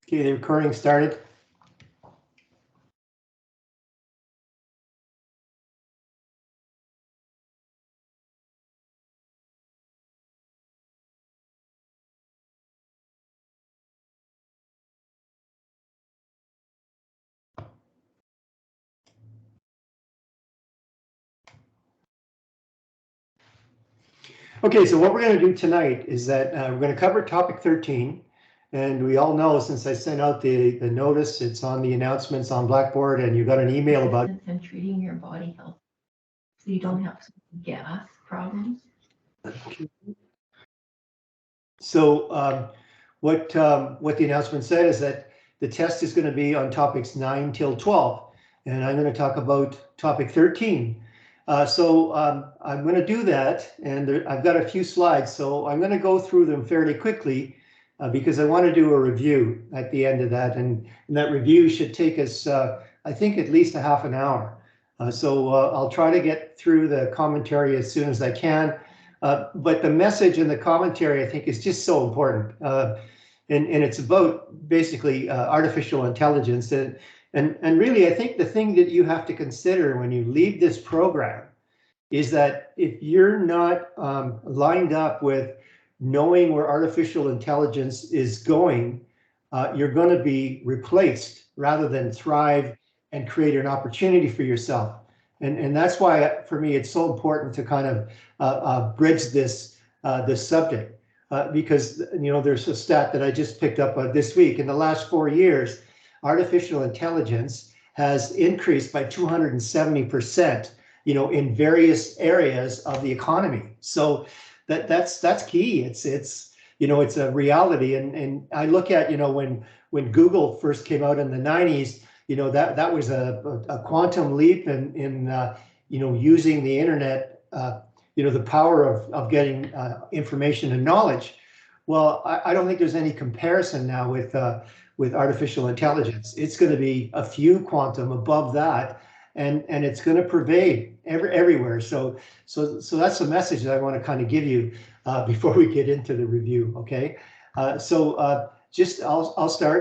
Okay, the recording started. Okay, so what we're going to do tonight is that we're going to cover topic 13. And we all know, since I sent out the notice, it's on the announcements on Blackboard, and you got an email about it. And treating your body health, so you don't have gas problems. So what the announcement said is that the test is going to be on topics 9 till 12, and I'm going to talk about topic 13. So I'm going to do that, and I've got a few slides, so I'm going to go through them fairly quickly because I want to do a review at the end of that, and that review should take us, I think, at least a half an hour. So I'll try to get through the commentary as soon as I can. But the message in the commentary, I think, is just so important. And it's about basically artificial intelligence. And really, I think the thing that you have to consider when you leave this program is that if you're not lined up with knowing where artificial intelligence is going, you're going to be replaced rather than thrive and create an opportunity for yourself. And that's why, for me, it's so important to kind of bridge this subject, because there's a stat that I just picked up this week. In the last 4 years, artificial intelligence has increased by 270%, in various areas of the economy. So that's key. It's a reality. And I look at when Google first came out in the 90s. That was a quantum leap in using the internet, the power of getting information and knowledge. Well, I don't think there's any comparison now with artificial intelligence. It's going to be a few quantum above that, and it's going to pervade everywhere. So that's the message that I want to kind of give you before we get into the review. Okay, I'll start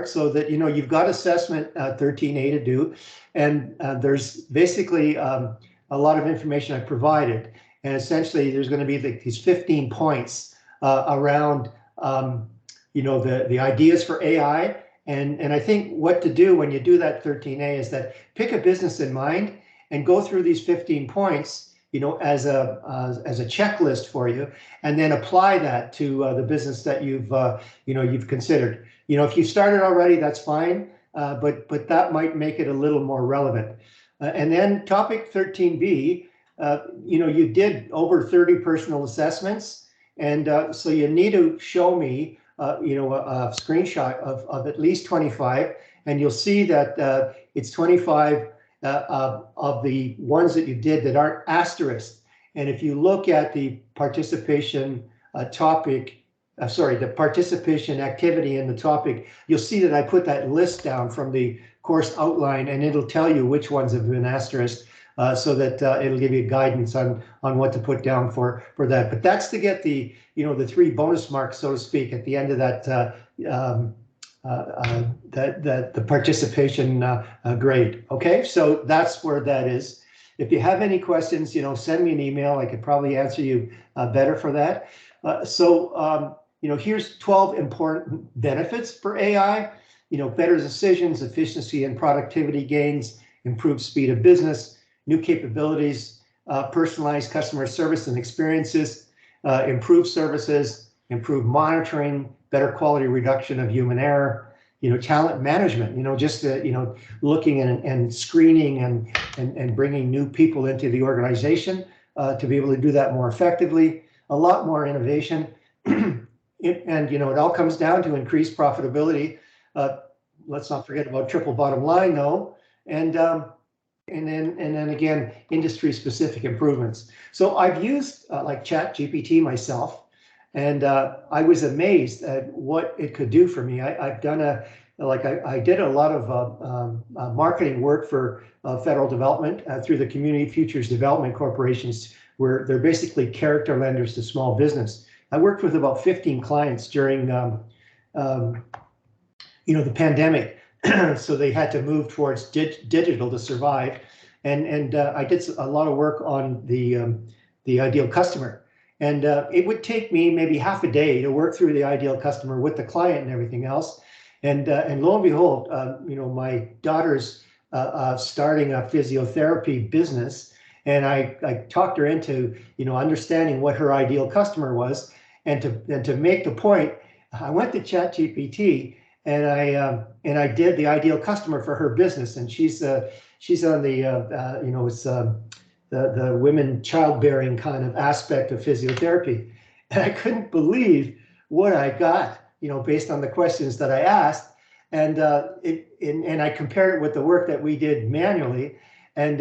so that you've got assessment 13A to do, and there's basically a lot of information I provided, and essentially there's going to be these 15 points around the ideas for AI, and I think what to do when you do that 13A is that pick a business in mind and go through these 15 points as a checklist for you, and then apply that to the business that you've considered. If you started already, that's fine, but that might make it a little more relevant. And then topic 13B, you did over 30 personal assessments, and so you need to show me a screenshot of at least 25, and you'll see that it's 25 of the ones that you did that aren't asterisked. And if you look at the participation the participation activity in the topic, you'll see that I put that list down from the course outline, and it'll tell you which ones have been asterisked, so that it'll give you guidance on what to put down for that. But that's to get the the 3 bonus marks, so to speak, at the end of that the participation grade. Okay, so that's where that is. If you have any questions, send me an email. I could probably answer you better for that. Here's 12 important benefits for AI. Better decisions, efficiency and productivity gains, improved speed of business, new capabilities, personalized customer service and experiences, improved services, improved monitoring, better quality reduction of human error, talent management, just looking and screening and bringing new people into the organization to be able to do that more effectively, a lot more innovation. And it all comes down to increased profitability. Let's not forget about triple bottom line, though, and then again, industry specific improvements. So I've used like ChatGPT myself, and I was amazed at what it could do for me. I've done I did a lot of marketing work for federal development through the Community Futures Development Corporations, where they're basically character lenders to small business. I worked with about 15 clients during the pandemic. So they had to move towards digital to survive. And I did a lot of work on the ideal customer. And it would take me maybe half a day to work through the ideal customer with the client and everything else. And lo and behold, my daughter's starting a physiotherapy business, and I talked her into understanding what her ideal customer was, and to make the point, I went to ChatGPT and I did the ideal customer for her business, and she's on the it's the women childbearing kind of aspect of physiotherapy, and I couldn't believe what I got, based on the questions that I asked, and I compared it with the work that we did manually, and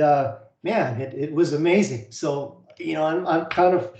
man, it was amazing. So I'm kind of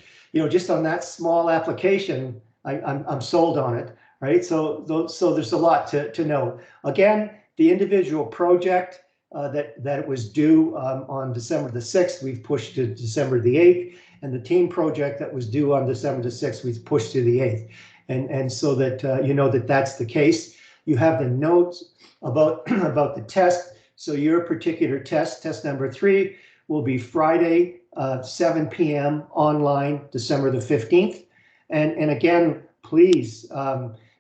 just on that small application, I'm sold on it, right? So there's a lot to know. Again, the individual project that was due on December the 6th, we've pushed to December the 8th, and the team project that was due on December the 6th, we've pushed to the 8th. And so that that's the case. You have the notes about the test. So your particular test number 3, will be Friday, 7 p.m. online, December the 15th. And again, please,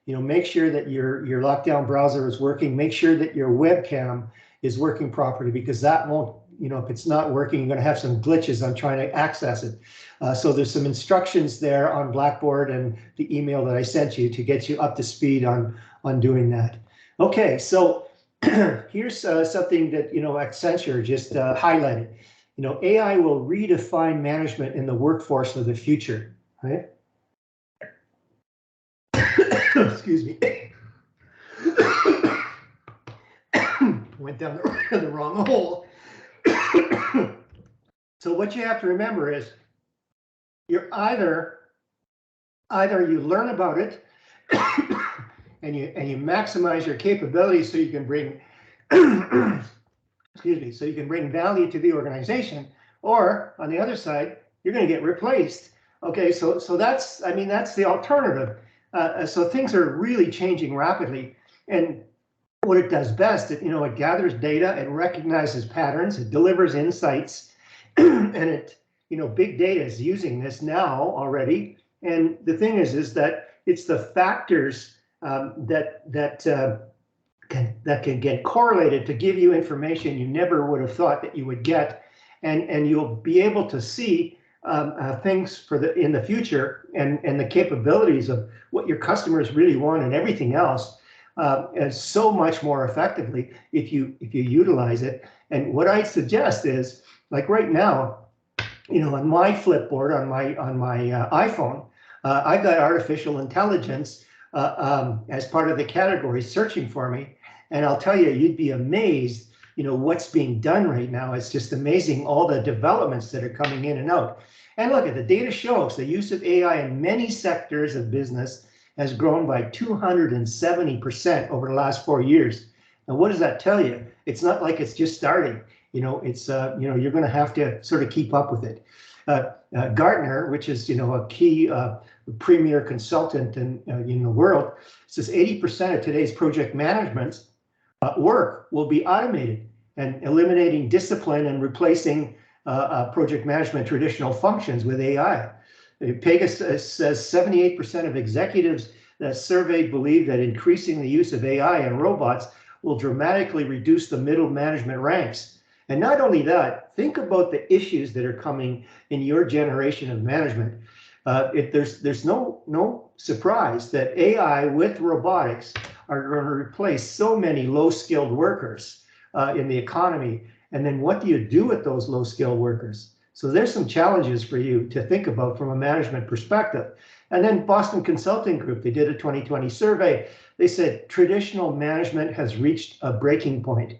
make sure that your lockdown browser is working. Make sure that your webcam is working properly, because that won't, if it's not working, you're going to have some glitches on trying to access it. So there's some instructions there on Blackboard and the email that I sent you to get you up to speed on doing that. Okay, so here's something that Accenture just highlighted. AI will redefine management in the workforce of the future, right? Excuse me. Went down the wrong hole. So what you have to remember is you're either you learn about it and you maximize your capabilities so you can bring so you can bring value to the organization, or on the other side, you're going to get replaced. Okay, so that's the alternative. So things are really changing rapidly, and what it does best, it gathers data, it recognizes patterns, it delivers insights, and it big data is using this now already. And the thing is that it's the factors that can get correlated to give you information you never would have thought that you would get, and you'll be able to see things in the future, and the capabilities of what your customers really want and everything else, and so much more effectively if you utilize it. And what I suggest is, like right now, on my Flipboard on my iPhone, I've got artificial intelligence as part of the category searching for me. And I'll tell you, you'd be amazed, what's being done right now. It's just amazing, all the developments that are coming in and out. And look, at the data shows the use of AI in many sectors of business has grown by 270% over the last 4 years. Now, what does that tell you? It's not like it's just starting. It's you're going to have to sort of keep up with it. Gartner, which is a key premier consultant in the world, says 80% of today's project management work will be automated, and eliminating discipline and replacing project management traditional functions with AI. Pegasus says 78% of executives that surveyed believe that increasing the use of AI and robots will dramatically reduce the middle management ranks. And not only that, think about the issues that are coming in your generation of management. There's no surprise that AI with robotics are going to replace so many low-skilled workers in the economy. And then what do you do with those low-skilled workers? So there's some challenges for you to think about from a management perspective. And then Boston Consulting Group, they did a 2020 survey. They said traditional management has reached a breaking point.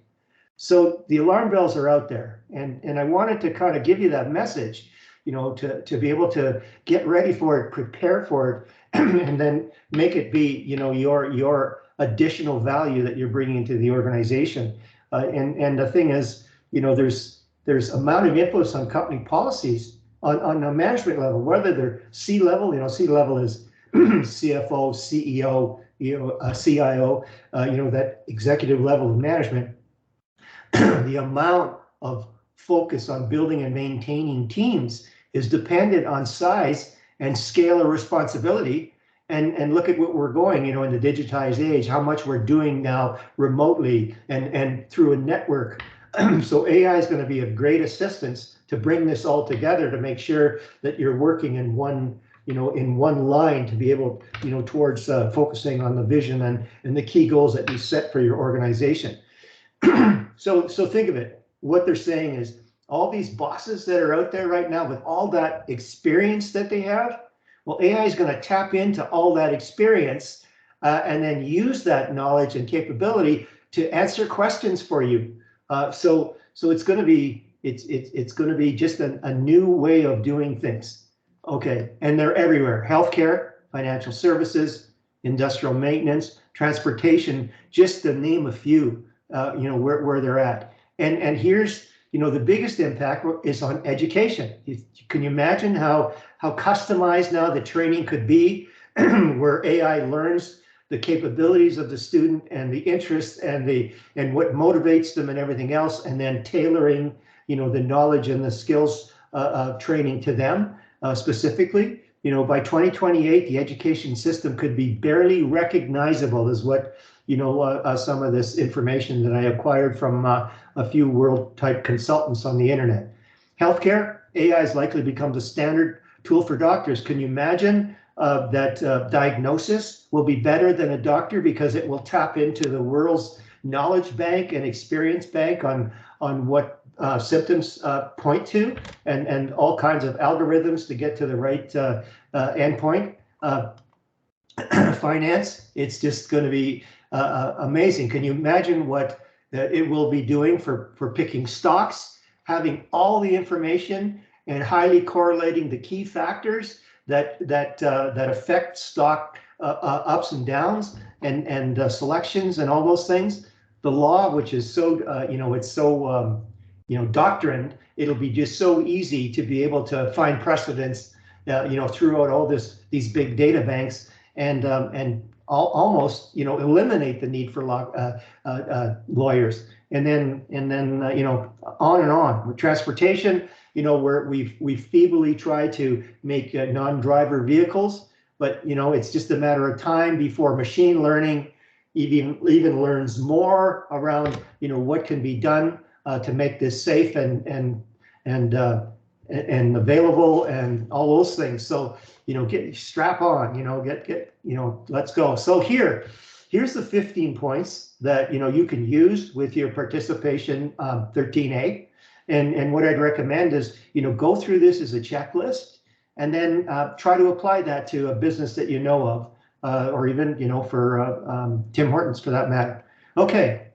So the alarm bells are out there. And I wanted to kind of give you that message, to be able to get ready for it, prepare for it, and then make it be, your additional value that you're bringing into the organization. And the thing is, there's amount of influence on company policies on a management level, whether they're C-level, C-level is CFO, CEO, a CIO, that executive level of management, the amount of focus on building and maintaining teams is dependent on size and scale of responsibility. And look at what we're going, in the digitized age, how much we're doing now remotely and through a network. So AI is going to be a great assistance to bring this all together to make sure that you're working in one, in one line to be able, towards focusing on the vision and the key goals that you set for your organization. So think of it. What they're saying is all these bosses that are out there right now with all that experience that they have, well, AI is going to tap into all that experience and then use that knowledge and capability to answer questions for you. So it's going to be it's going to be just a new way of doing things. Okay, and they're everywhere: healthcare, financial services, industrial maintenance, transportation, just to name a few. Where they're at. And here's the biggest impact is on education. Can you imagine how customized now the training could be, where AI learns the capabilities of the student and the interests and what motivates them and everything else, and then tailoring the knowledge and the skills training to them specifically. By 2028, the education system could be barely recognizable, is what some of this information that I acquired from a few world-type consultants on the internet. Healthcare, AI is likely to become the standard tool for doctors. Can you imagine that diagnosis will be better than a doctor because it will tap into the world's knowledge bank and experience bank on what symptoms point to, and all kinds of algorithms to get to the right endpoint. Finance, it's just going to be amazing. Can you imagine what it will be doing for picking stocks, having all the information and highly correlating the key factors that affect stock ups and downs and selections and all those things? The law, which is so it's so doctrined, it'll be just so easy to be able to find precedents throughout all these big data banks and almost eliminate the need for lawyers, and then on and on. With transportation, where we've feebly tried to make non-driver vehicles, but it's just a matter of time before machine learning even learns more around what can be done to make this safe and available and all those things. So strap on, let's go. So here's the 15 points that you can use with your participation 13A. And what I'd recommend is go through this as a checklist, and then try to apply that to a business that you know of, or even for Tim Hortons for that matter. Okay,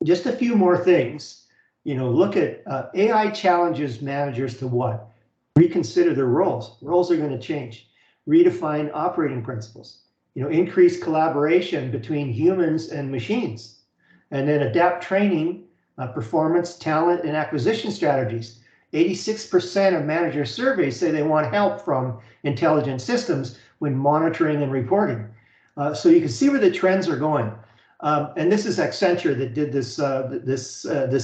just a few more things. Look at AI challenges managers to what? Reconsider their roles. Roles are going to change. Redefine operating principles. Increase collaboration between humans and machines, and then adapt training, performance, talent, and acquisition strategies. 86% of manager surveys say they want help from intelligent systems when monitoring and reporting. So you can see where the trends are going. And this is Accenture that did this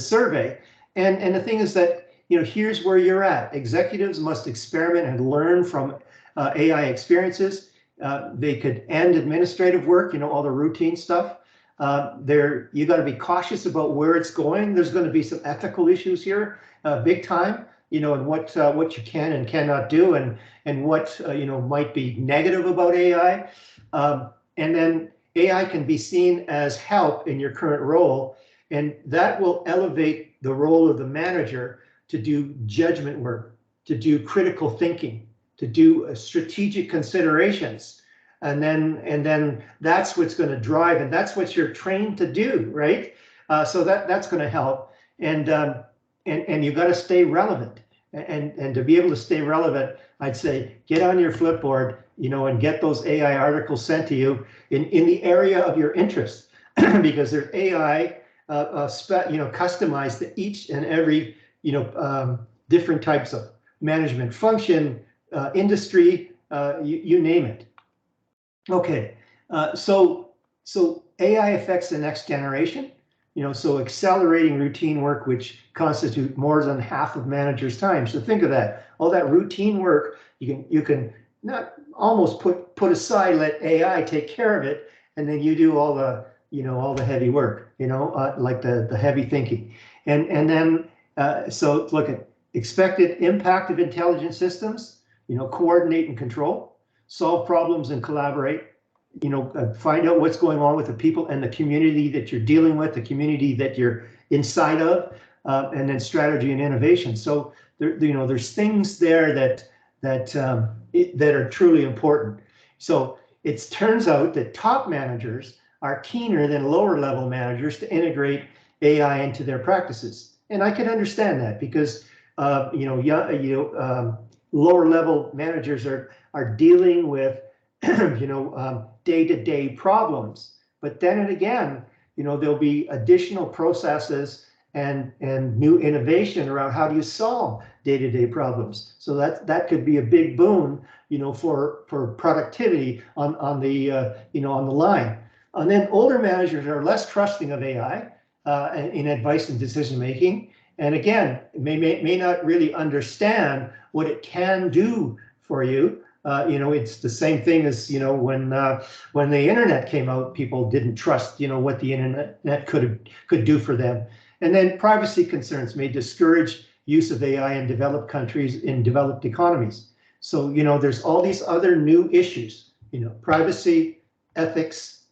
survey. And the thing is that here's where you're at. Executives must experiment and learn from AI experiences. They could end administrative work, all the routine stuff. You got to be cautious about where it's going. There's going to be some ethical issues here, big time, and what you can and cannot do, and what might be negative about AI. And then AI can be seen as help in your current role, and that will elevate the role of the manager to do judgment work, to do critical thinking, to do strategic considerations. And then that's what's going to drive, and that's what you're trained to do, right? So that's going to help, and you got to stay relevant, and to be able to stay relevant, I'd say get on your Flipboard, and get those AI articles sent to you in the area of your interest, because there's AI customized to each and every different types of management function, industry, you name it. Okay, So AI affects the next generation, so accelerating routine work, which constitute more than half of managers' time. So think of that, all that routine work, you can not almost put aside, let AI take care of it, and then you do all the, all the heavy work, like the heavy thinking. And then, so look at expected impact of intelligent systems, coordinate and control, solve problems and collaborate, find out what's going on with the people and the community that you're dealing with, the community that you're inside of, and then strategy and innovation. So there's things there that are truly important. So it turns out that top managers are keener than lower level managers to integrate AI into their practices, and I can understand that because lower level managers are dealing with day-to-day problems. But then and again, there'll be additional processes and new innovation around how do you solve day-to-day problems. So that could be a big boon, for productivity on the line. And then older managers are less trusting of AI in advice and decision making. And again, may not really understand what it can do for you. It's the same thing as, when the internet came out, people didn't trust, what the internet could do for them. And then privacy concerns may discourage use of AI in developed countries, in developed economies. So, there's all these other new issues, privacy, ethics,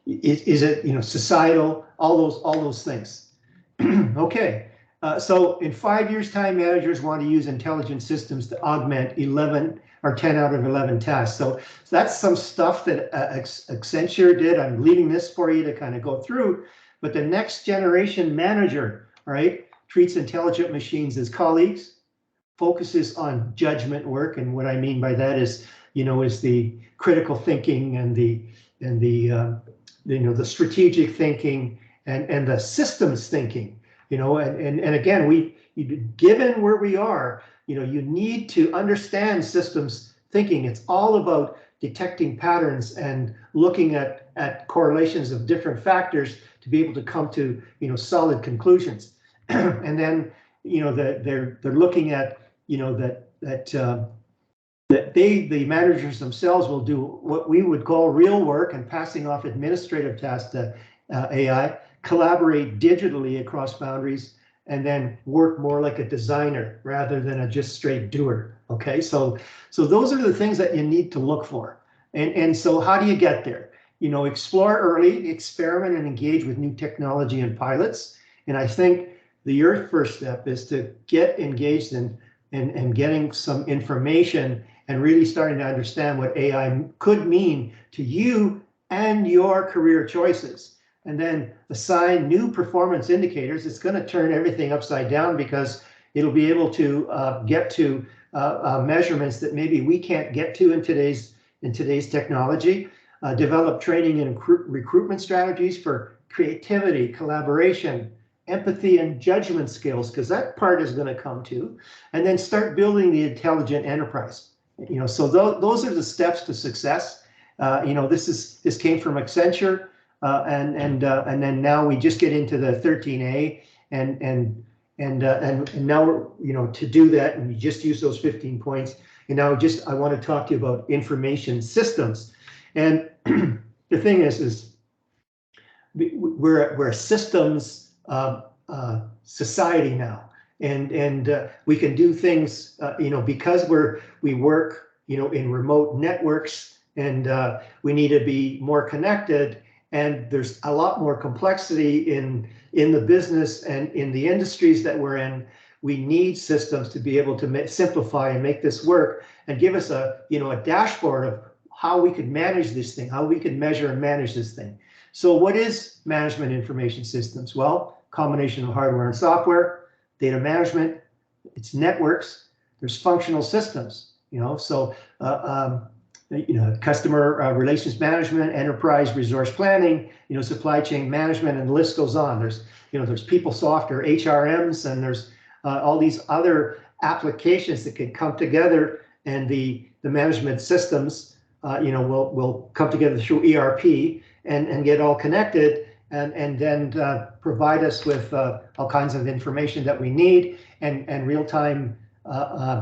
is it, societal, all those things. Okay. So in 5 years' time, managers want to use intelligent systems to augment 11 or 10 out of 11 tasks. So that's some stuff that Accenture did. I'm leaving this for you to kind of go through. But the next generation manager, right, treats intelligent machines as colleagues, focuses on judgment work. And what I mean by that is, is the critical thinking and the strategic thinking and the systems thinking. And again, given where we are, you need to understand systems thinking. It's all about detecting patterns and looking at correlations of different factors to be able to come to, solid conclusions. And then, they're looking at, that the managers themselves will do what we would call real work and passing off administrative tasks to AI, collaborate digitally across boundaries, and then work more like a designer rather than a just straight doer. Okay, so those are the things that you need to look for. And so how do you get there? Explore early, experiment and engage with new technology and pilots. And I think your first step is to get engaged in getting some information and really starting to understand what AI could mean to you and your career choices. And then assign new performance indicators. It's going to turn everything upside down because it'll be able to get to measurements that maybe we can't get to in today's technology. Develop training and recruitment strategies for creativity, collaboration, empathy, and judgment skills, because that part is going to come too. And then start building the intelligent enterprise. So those are the steps to success. This came from Accenture. And then now we just get into the 13A and now we're, to do that, and you just use those 15 points. And now I want to talk to you about information systems. And the thing is we're a systems society now, and we can do things, because we work, in remote networks, and we need to be more connected. And there's a lot more complexity in the business and in the industries that we're in. We need systems to be able to simplify and make this work and give us a dashboard of how we could manage this thing, how we could measure and manage this thing. So what is management information systems? Well, combination of hardware and software, data management, it's networks, there's functional systems, so customer relations management, enterprise resource planning, supply chain management, and the list goes on. There's PeopleSoft or HRMs, and there's all these other applications that can come together and the management systems, will come together through ERP and get all connected, and then provide us with all kinds of information that we need, and real-time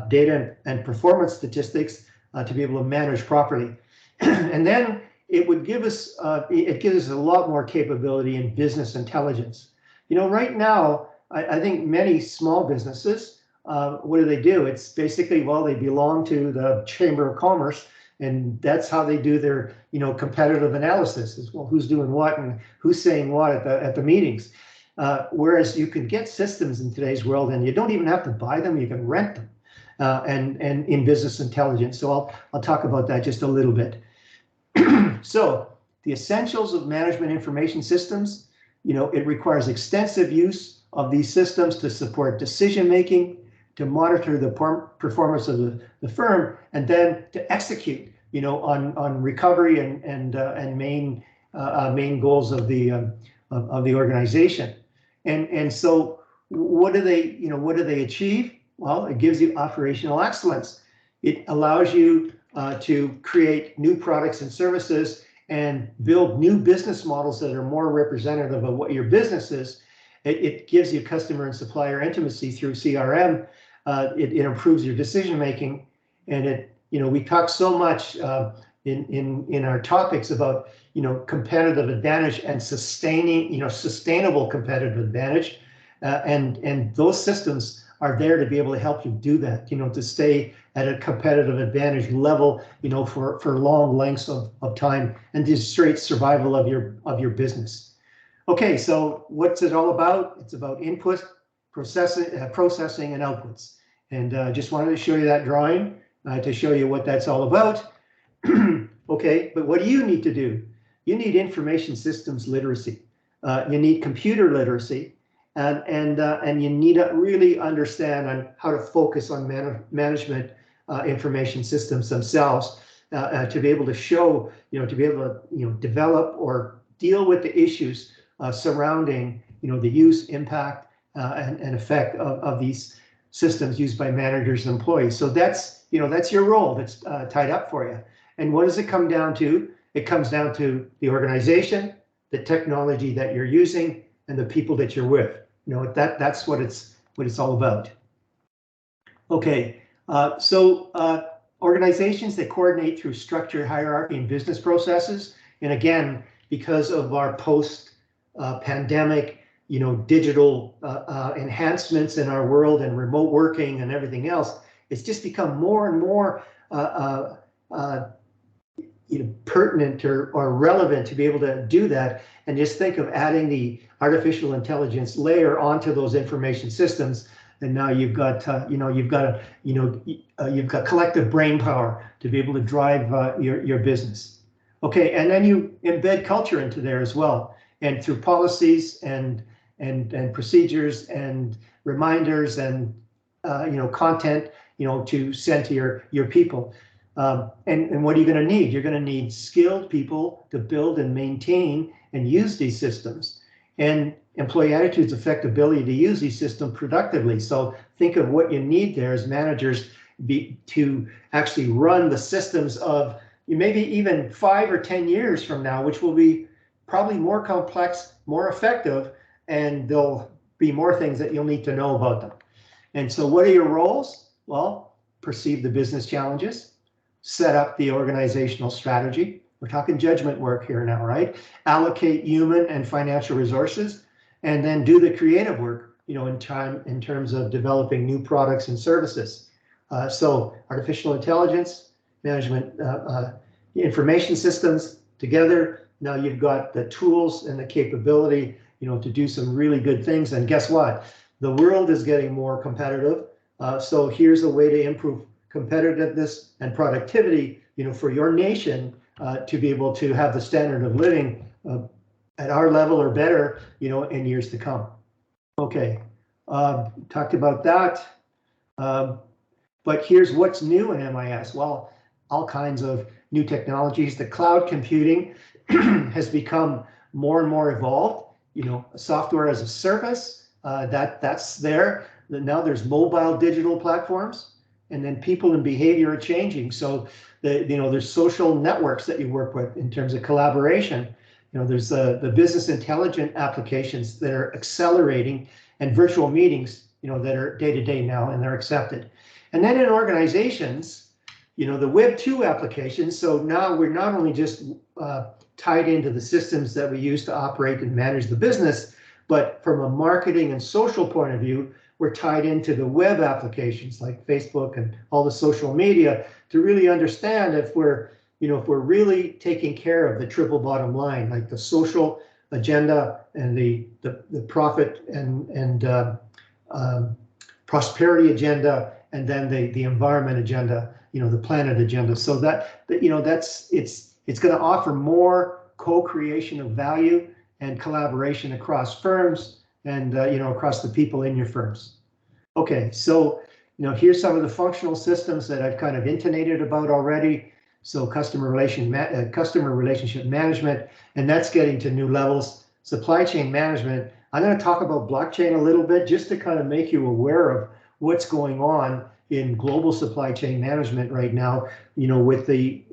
data and performance statistics to be able to manage properly. And then it would give us, it gives us a lot more capability in business intelligence. Right now, I think many small businesses, what do? It's basically, well, they belong to the Chamber of Commerce, and that's how they do their, competitive analysis, is, well, who's doing what and who's saying what at the meetings. Whereas you can get systems in today's world, and you don't even have to buy them, you can rent them, and in business intelligence. So I'll talk about that just a little bit. So the essentials of management information systems, it requires extensive use of these systems to support decision making, to monitor the performance of the firm, and then to execute, on recovery and main goals of the organization. And so what do they achieve? Well, it gives you operational excellence. It allows you to create new products and services and build new business models that are more representative of what your business is. It gives you customer and supplier intimacy through CRM. It improves your decision making, and we talk so much in our topics about competitive advantage and sustainable competitive advantage, and those systems are there to be able to help you do that, to stay at a competitive advantage level, for long lengths of time, and just straight survival of your business. Okay, so what's it all about? It's about input, processing and outputs. And just wanted to show you that drawing to show you what that's all about. Okay, but what do you need to do? You need information systems literacy. You need computer literacy. And you need to really understand on how to focus on management information systems themselves, to be able to show, to be able to, develop or deal with the issues surrounding, the use, impact, and effect of these systems used by managers and employees. So that's your role that's tied up for you. And what does it come down to? It comes down to the organization, the technology that you're using, and the people that you're with. That's what it's all about. Okay, so organizations that coordinate through structure, hierarchy, and business processes. And again, because of our post-pandemic, digital enhancements in our world and remote working and everything else, it's just become more and more pertinent or relevant to be able to do that. And just think of adding the artificial intelligence layer onto those information systems, and now you've got collective brain power to be able to drive your business. Okay, and then you embed culture into there as well, and through policies and procedures and reminders and content to send to your people. And what are you going to need? You're going to need skilled people to build and maintain and use these systems. And employee attitudes affect the ability to use these systems productively. So think of what you need there as managers to actually run the systems of maybe even 5 or 10 years from now, which will be probably more complex, more effective, and there'll be more things that you'll need to know about them. And so what are your roles? Well, perceive the business challenges, set up the organizational strategy. We're talking judgment work here now, right? Allocate human and financial resources, and then do the creative work, in terms of developing new products and services. So artificial intelligence, management, information systems together. Now you've got the tools and the capability, to do some really good things. And guess what? The world is getting more competitive. So here's a way to improve competitiveness and productivity, for your nation, to be able to have the standard of living at our level or better, in years to come. Okay, talked about that. But here's what's new in MIS. Well, all kinds of new technologies. The cloud computing has become more and more evolved. Software as a service, that's there. Now there's mobile digital platforms. and then people and behavior are changing. So there's social networks that you work with in terms of collaboration. There's the business intelligence applications that are accelerating, and virtual meetings, that are day to day now, and they're accepted. And then in organizations, the Web 2 applications. So now we're not only just tied into the systems that we use to operate and manage the business, but from a marketing and social point of view, we're tied into the web applications like Facebook and all the social media to really understand if we're really taking care of the triple bottom line, like the social agenda and the profit and prosperity agenda, and then the environment agenda, the planet agenda. So it's going to offer more co-creation of value and collaboration across firms and across the people in your firms. Okay, so here's some of the functional systems that I've kind of intonated about already. So customer relationship management, and that's getting to new levels. Supply chain management. I'm going to talk about blockchain a little bit just to kind of make you aware of what's going on in global supply chain management right now, with the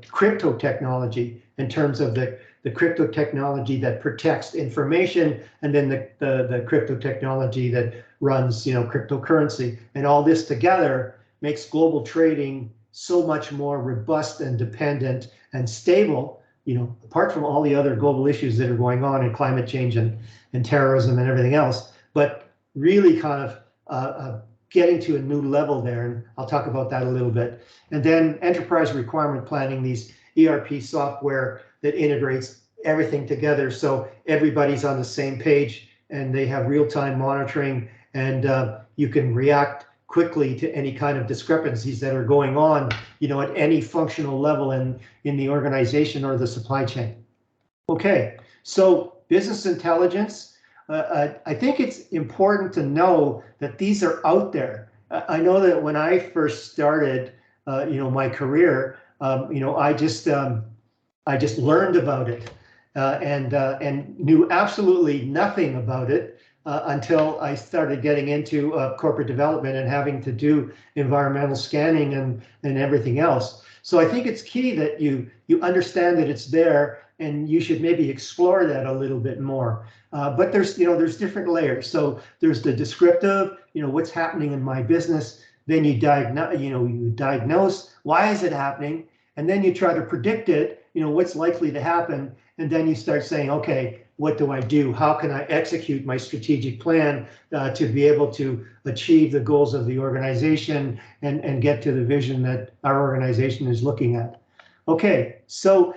crypto technology, in terms of the crypto technology that protects information, and then the crypto technology that runs cryptocurrency. And all this together makes global trading so much more robust and dependent and stable, apart from all the other global issues that are going on in climate change and terrorism and everything else, but really kind of getting to a new level there. And I'll talk about that a little bit. And then enterprise requirement planning, these ERP software that integrates everything together so everybody's on the same page and they have real-time monitoring, and you can react quickly to any kind of discrepancies that are going on, at any functional level in the organization or the supply chain. Okay, so business intelligence. I think it's important to know that these are out there. I know that when I first started, my career, I just learned about it and knew absolutely nothing about it until I started getting into corporate development and having to do environmental scanning and everything else. So I think it's key that you understand that it's there, and you should maybe explore that a little bit more. But there's different layers. So there's the descriptive, what's happening in my business. Then you diagnose why is it happening, and then you try to predict it, what's likely to happen, and then you start saying, okay, what do I do? How can I execute my strategic plan to be able to achieve the goals of the organization and get to the vision that our organization is looking at? Okay, so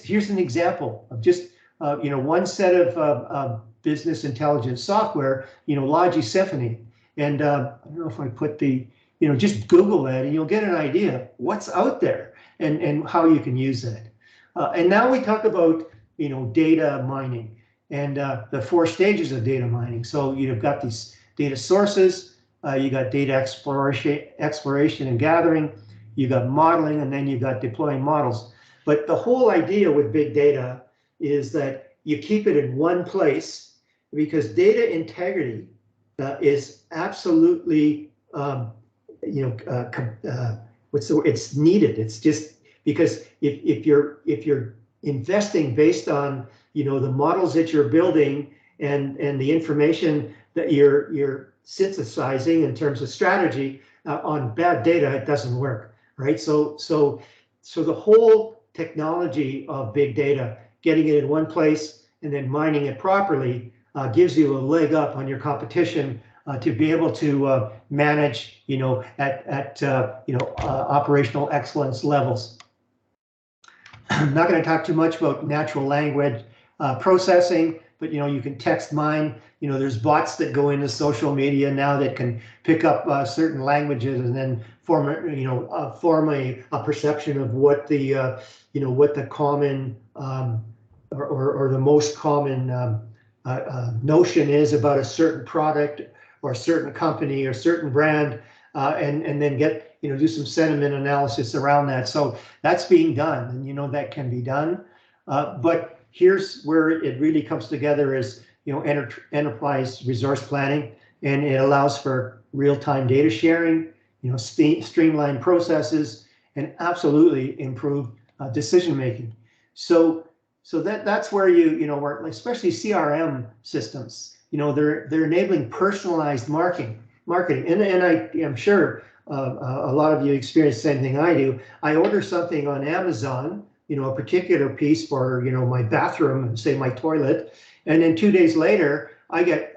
here's an example of just one set of business intelligence software, Logisymphony. And I don't know if I put just Google that and you'll get an idea what's out there and how you can use it. And now we talk about data mining and the 4 stages of data mining. So you've got these data sources, you got data exploration and gathering, you got modeling, and then you got deploying models. But the whole idea with big data is that you keep it in one place, because data integrity is absolutely it's needed. It's just because if you're investing based on the models that you're building and the information that you're synthesizing in terms of strategy on bad data, it doesn't work, right? So the whole technology of big data, getting it in one place and then mining it properly, gives you a leg up on your competition to be able to manage, at operational excellence levels. I'm not going to talk too much about natural language processing, but you can text mine. There's bots that go into social media now that can pick up certain languages and then form a perception of what the what the common or the most common notion is about a certain product or a certain company or certain brand, and then get do some sentiment analysis around that. So that's being done, and that can be done. But here's where it really comes together is enterprise resource planning, and it allows for real-time data sharing. streamline processes, and absolutely improve decision making. So that's where where especially CRM systems, they're enabling personalized marketing, and I am sure a lot of you experience the same thing I do. I order something on Amazon, a particular piece for my bathroom, say my toilet, and then 2 days later I get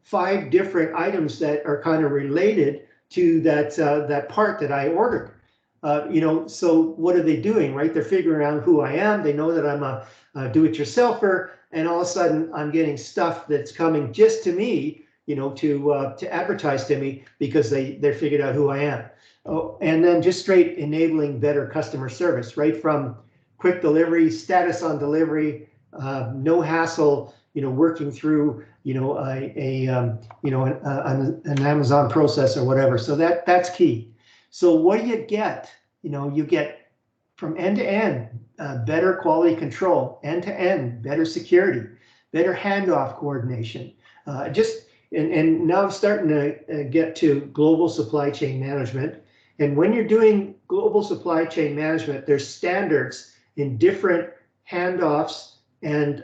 5 different items that are kind of related to that part that I ordered. So what are they doing, right? They're figuring out who I am. They know that I'm a do-it-yourselfer, and all of a sudden I'm getting stuff that's coming just to me, to advertise to me because they figured out who I am. Oh, and then just straight enabling better customer service, right from quick delivery, status on delivery, no hassle, working through, an Amazon process or whatever. So that's key. So what do you get? You get from end to end, better quality control, end to end, better security, better handoff coordination. And now I'm starting to get to global supply chain management. And when you're doing global supply chain management, there's standards in different handoffs and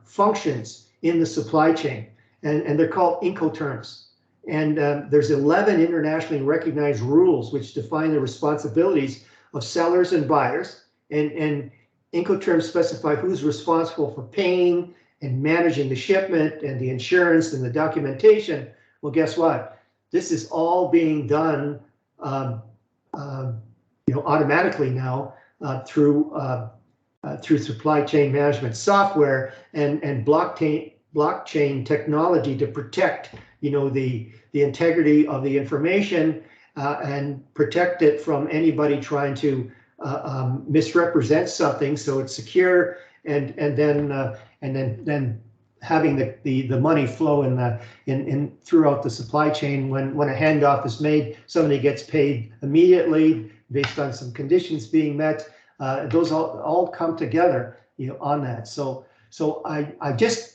functions in the supply chain, and they're called Incoterms. And there's 11 internationally recognized rules which define the responsibilities of sellers and buyers. And Incoterms specify who's responsible for paying and managing the shipment and the insurance and the documentation. Well, guess what? This is all being done, automatically now through supply chain management software and blockchain technology to protect, the integrity of the information and protect it from anybody trying to misrepresent something, so it's secure, and then having the money flow in throughout the supply chain. When a handoff is made, somebody gets paid immediately based on some conditions being met. Those all come together, on that. So I just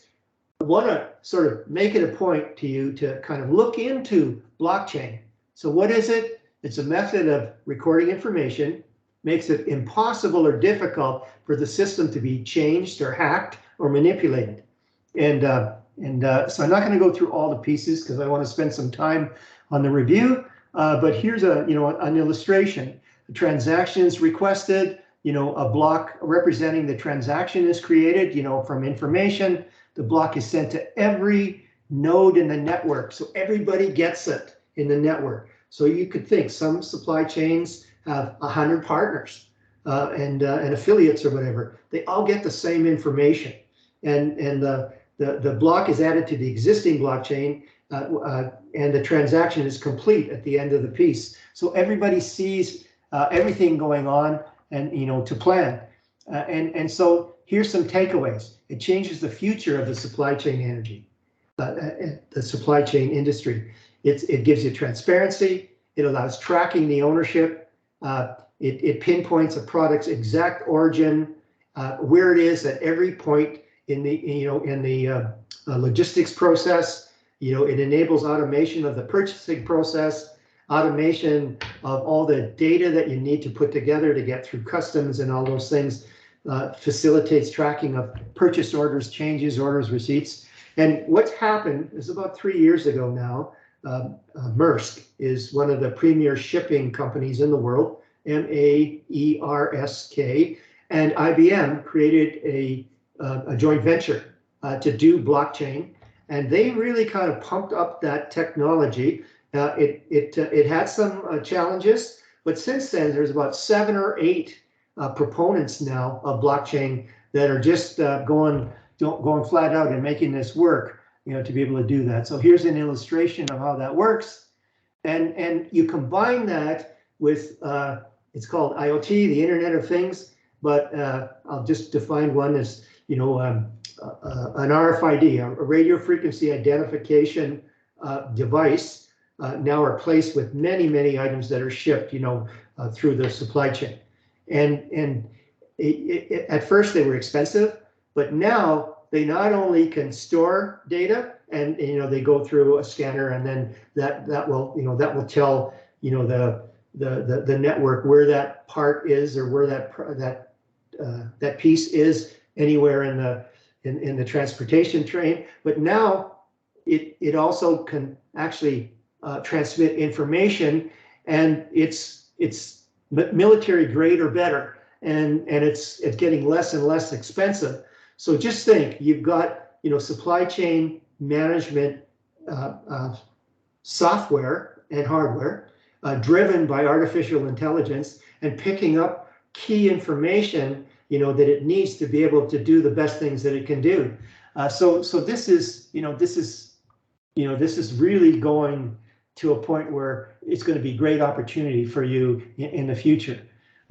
want to sort of make it a point to you to kind of look into blockchain. So what is it? It's a method of recording information, makes it impossible or difficult for the system to be changed or hacked or manipulated. And so I'm not going to go through all the pieces because I want to spend some time on the review. But here's an illustration. The transaction is requested. A block representing the transaction is created. From information. The block is sent to every node in the network, so everybody gets it in the network. So you could think some supply chains have 100 partners and affiliates or whatever. They all get the same information, and the block is added to the existing blockchain, and the transaction is complete at the end of the piece. So everybody sees everything going on, and to plan. And so here's some takeaways. It changes the future of the supply chain the supply chain industry. It gives you transparency. It allows tracking the ownership. It pinpoints a product's exact origin, where it is at every point in the logistics process. It enables automation of the purchasing process, automation of all the data that you need to put together to get through customs and all those things. Facilitates tracking of purchase orders, changes, orders, receipts. And what's happened is about 3 years ago now, Maersk is one of the premier shipping companies in the world, Maersk, and IBM created a joint venture to do blockchain, and they really kind of pumped up that technology. It had some challenges, but since then there's about 7 or 8 proponents now of blockchain that are just going flat out and making this work, to be able to do that. So here's an illustration of how that works, and you combine that with it's called IoT, the Internet of Things, but I'll just define one as an RFID, a radio frequency identification device. Now are placed with many items that are shipped, through the supply chain. And at first they were expensive, but now they not only can store data, and they go through a scanner, and then that will tell you know, the network, where that part is, or where that piece is anywhere in the transportation train. But now it also can actually transmit information, and it's military grade or better, and it's getting less and less expensive. So just think, you've got, you know, supply chain management software and hardware driven by artificial intelligence, and picking up key information, you know, that it needs to be able to do the best things that it can do. So this is, you know, this is really going to a point where it's going to be great opportunity for you in the future.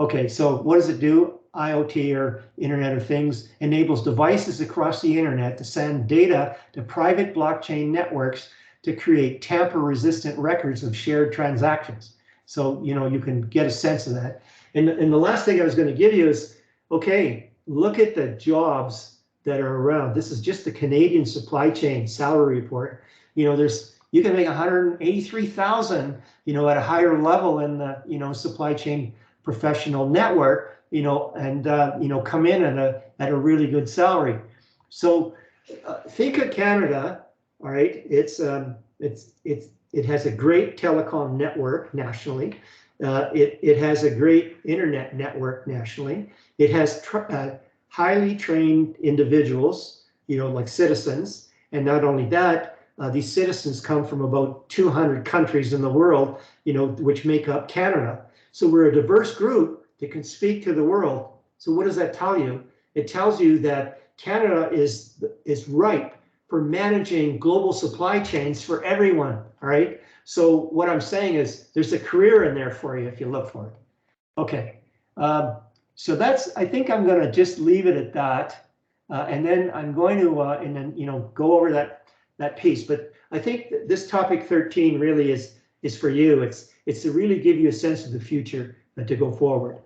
Okay, so what does it do? IoT, or Internet of Things, enables devices across the internet to send data to private blockchain networks to create tamper-resistant records of shared transactions. So, you know, you can get a sense of that. And the last thing I was going to give you is, okay, look at the jobs that are around. This is just the Canadian supply chain salary report. You know, you can make 183,000, you know, at a higher level in the, you know, supply chain professional network, you know, and you know, come in at a really good salary. So think of Canada, all right? It has a great telecom network nationally. It has a great internet network nationally. It has highly trained individuals, you know, like citizens. And not only that, these citizens come from about 200 countries in the world, you know, which make up Canada. So we're a diverse group that can speak to the world. So what does that tell you? It tells you that Canada is ripe for managing global supply chains for everyone, all right? So what I'm saying is there's a career in there for you if you look for it. Okay, so that's, I think I'm gonna just leave it at that. And then I'm going to, and then, you know, go over that piece. But I think this topic 13 really is for you. It's to really give you a sense of the future to go forward.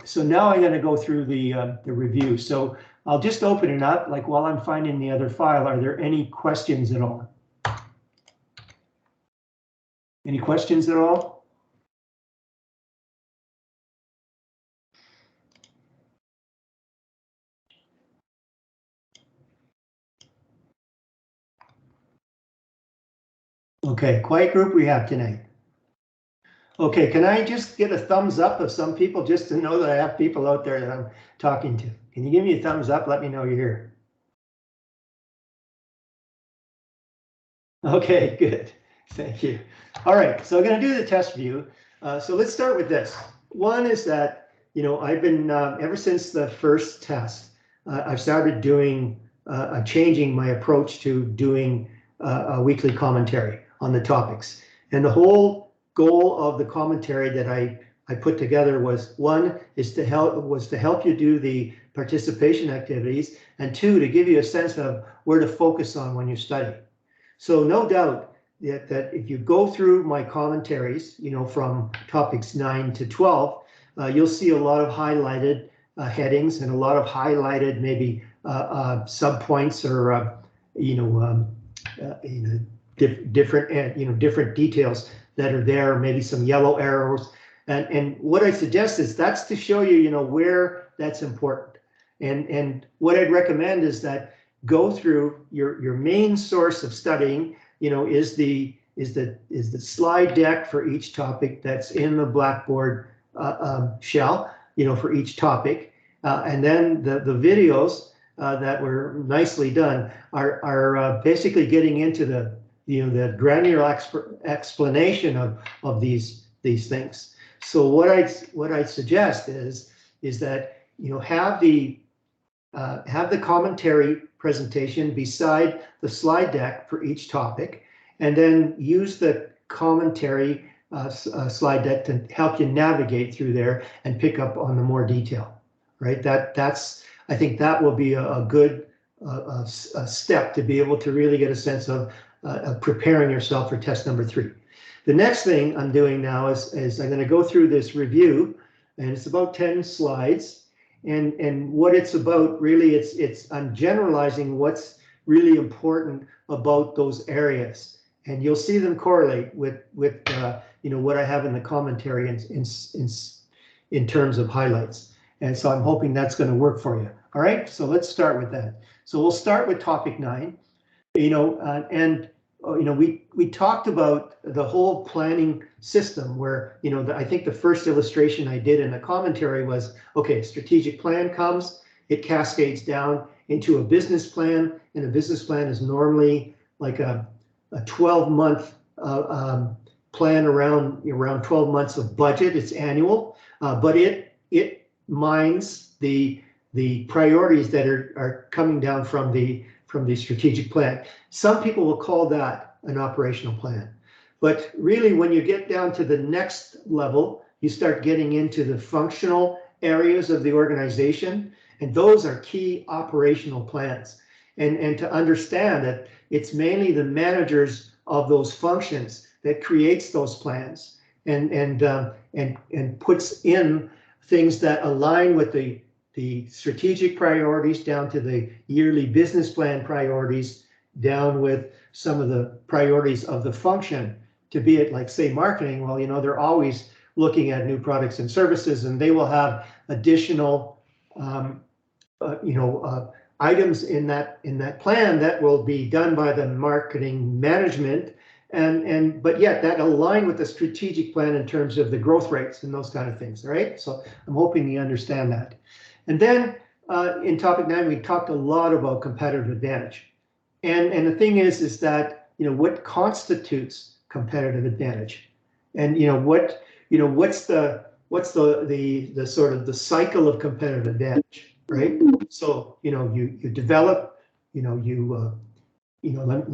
So now I'm going to go through the review. So I'll just open it up, like while I'm finding the other file. Are there any questions at all? Any questions at all? Okay, quiet group we have tonight. Okay, can I just get a thumbs up of some people, just to know that I have people out there that I'm talking to? Can you give me a thumbs up? Let me know you're here. Okay, good. Thank you. All right, so I'm going to do the test view. So let's start with this. One is that, you know, I've been, ever since the first test, I've started doing, changing my approach to doing a weekly commentary on the topics. And the whole goal of the commentary that I put together was, one, to help you do the participation activities, and two, to give you a sense of where to focus on when you study. So no doubt that if you go through my commentaries, you know, from topics 9 to 12, you'll see a lot of highlighted headings and a lot of highlighted maybe subpoints, or different details that are there, maybe some yellow arrows. And what I suggest is that's to show you, you know, where that's important. And what I'd recommend is that go through your main source of studying, you know, is the slide deck for each topic that's in the Blackboard shell, you know, for each topic. And then the videos that were nicely done are basically getting into the granular explanation of these things. So what I suggest is that, you know, have the commentary presentation beside the slide deck for each topic, and then use the commentary slide deck to help you navigate through there and pick up on the more detail, right? I think that will be a good step to be able to really get a sense of preparing yourself for test number 3. The next thing I'm doing now is I'm going to go through this review, and it's about 10 slides. And what it's about really, I'm generalizing what's really important about those areas, and you'll see them correlate with what I have in the commentary in terms of highlights. And so I'm hoping that's going to work for you. All right, so let's start with that. So we'll start with topic 9. We talked about the whole planning system where, I think the first illustration I did in the commentary was, okay, strategic plan comes, it cascades down into a business plan, and a business plan is normally like a 12-month plan around 12 months of budget. It's annual, but it mines the priorities that are coming down from the strategic plan. Some people will call that an operational plan, but really when you get down to the next level, you start getting into the functional areas of the organization, and those are key operational plans. And to understand that it's mainly the managers of those functions that creates those plans and puts in things that align with the strategic priorities down to the yearly business plan priorities, down with some of the priorities of the function, to be it like, say, marketing. Well, they're always looking at new products and services, and they will have additional items in that plan that will be done by the marketing management, but yet that align with the strategic plan in terms of the growth rates and those kind of things. All right, so I'm hoping you understand that. And then in topic 9, we talked a lot about competitive advantage, and the thing is that what constitutes competitive advantage, and what's the sort of the cycle of competitive advantage, right? So you develop, let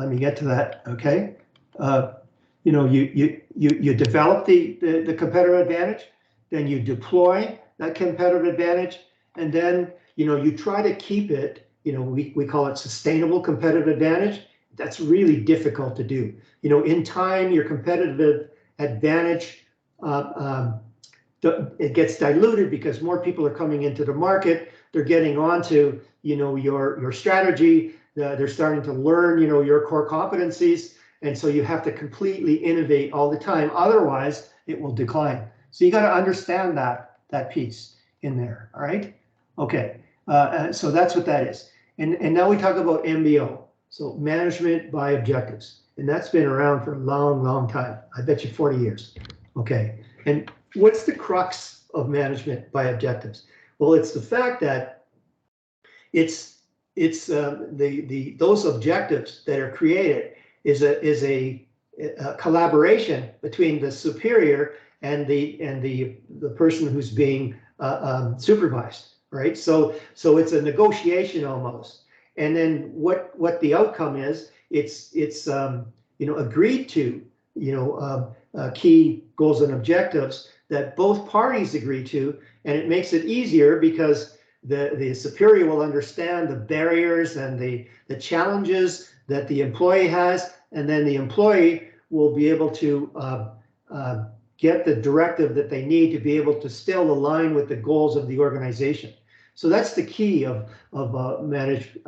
me get to that, okay? You develop the competitive advantage, then you deploy that competitive advantage, and then you try to keep it. We call it sustainable competitive advantage. That's really difficult to do. In time, your competitive advantage it gets diluted because more people are coming into the market. They're getting onto your strategy. They're starting to learn your core competencies, and so you have to completely innovate all the time. Otherwise, it will decline. So you got to understand that piece in there. All right. Okay. So that's what that is. And now we talk about MBO. So management by objectives, and that's been around for a long, long time. I bet you 40 years. Okay. And what's the crux of management by objectives? Well, it's the fact that it's those objectives that are created is a collaboration between the superior and the person who's being supervised, right? So it's a negotiation almost. And then what the outcome is, it's agreed to, key goals and objectives that both parties agree to, and it makes it easier because the superior will understand the barriers and the challenges that the employee has, and then the employee will be able to get the directive that they need to be able to still align with the goals of the organization. So that's the key of managed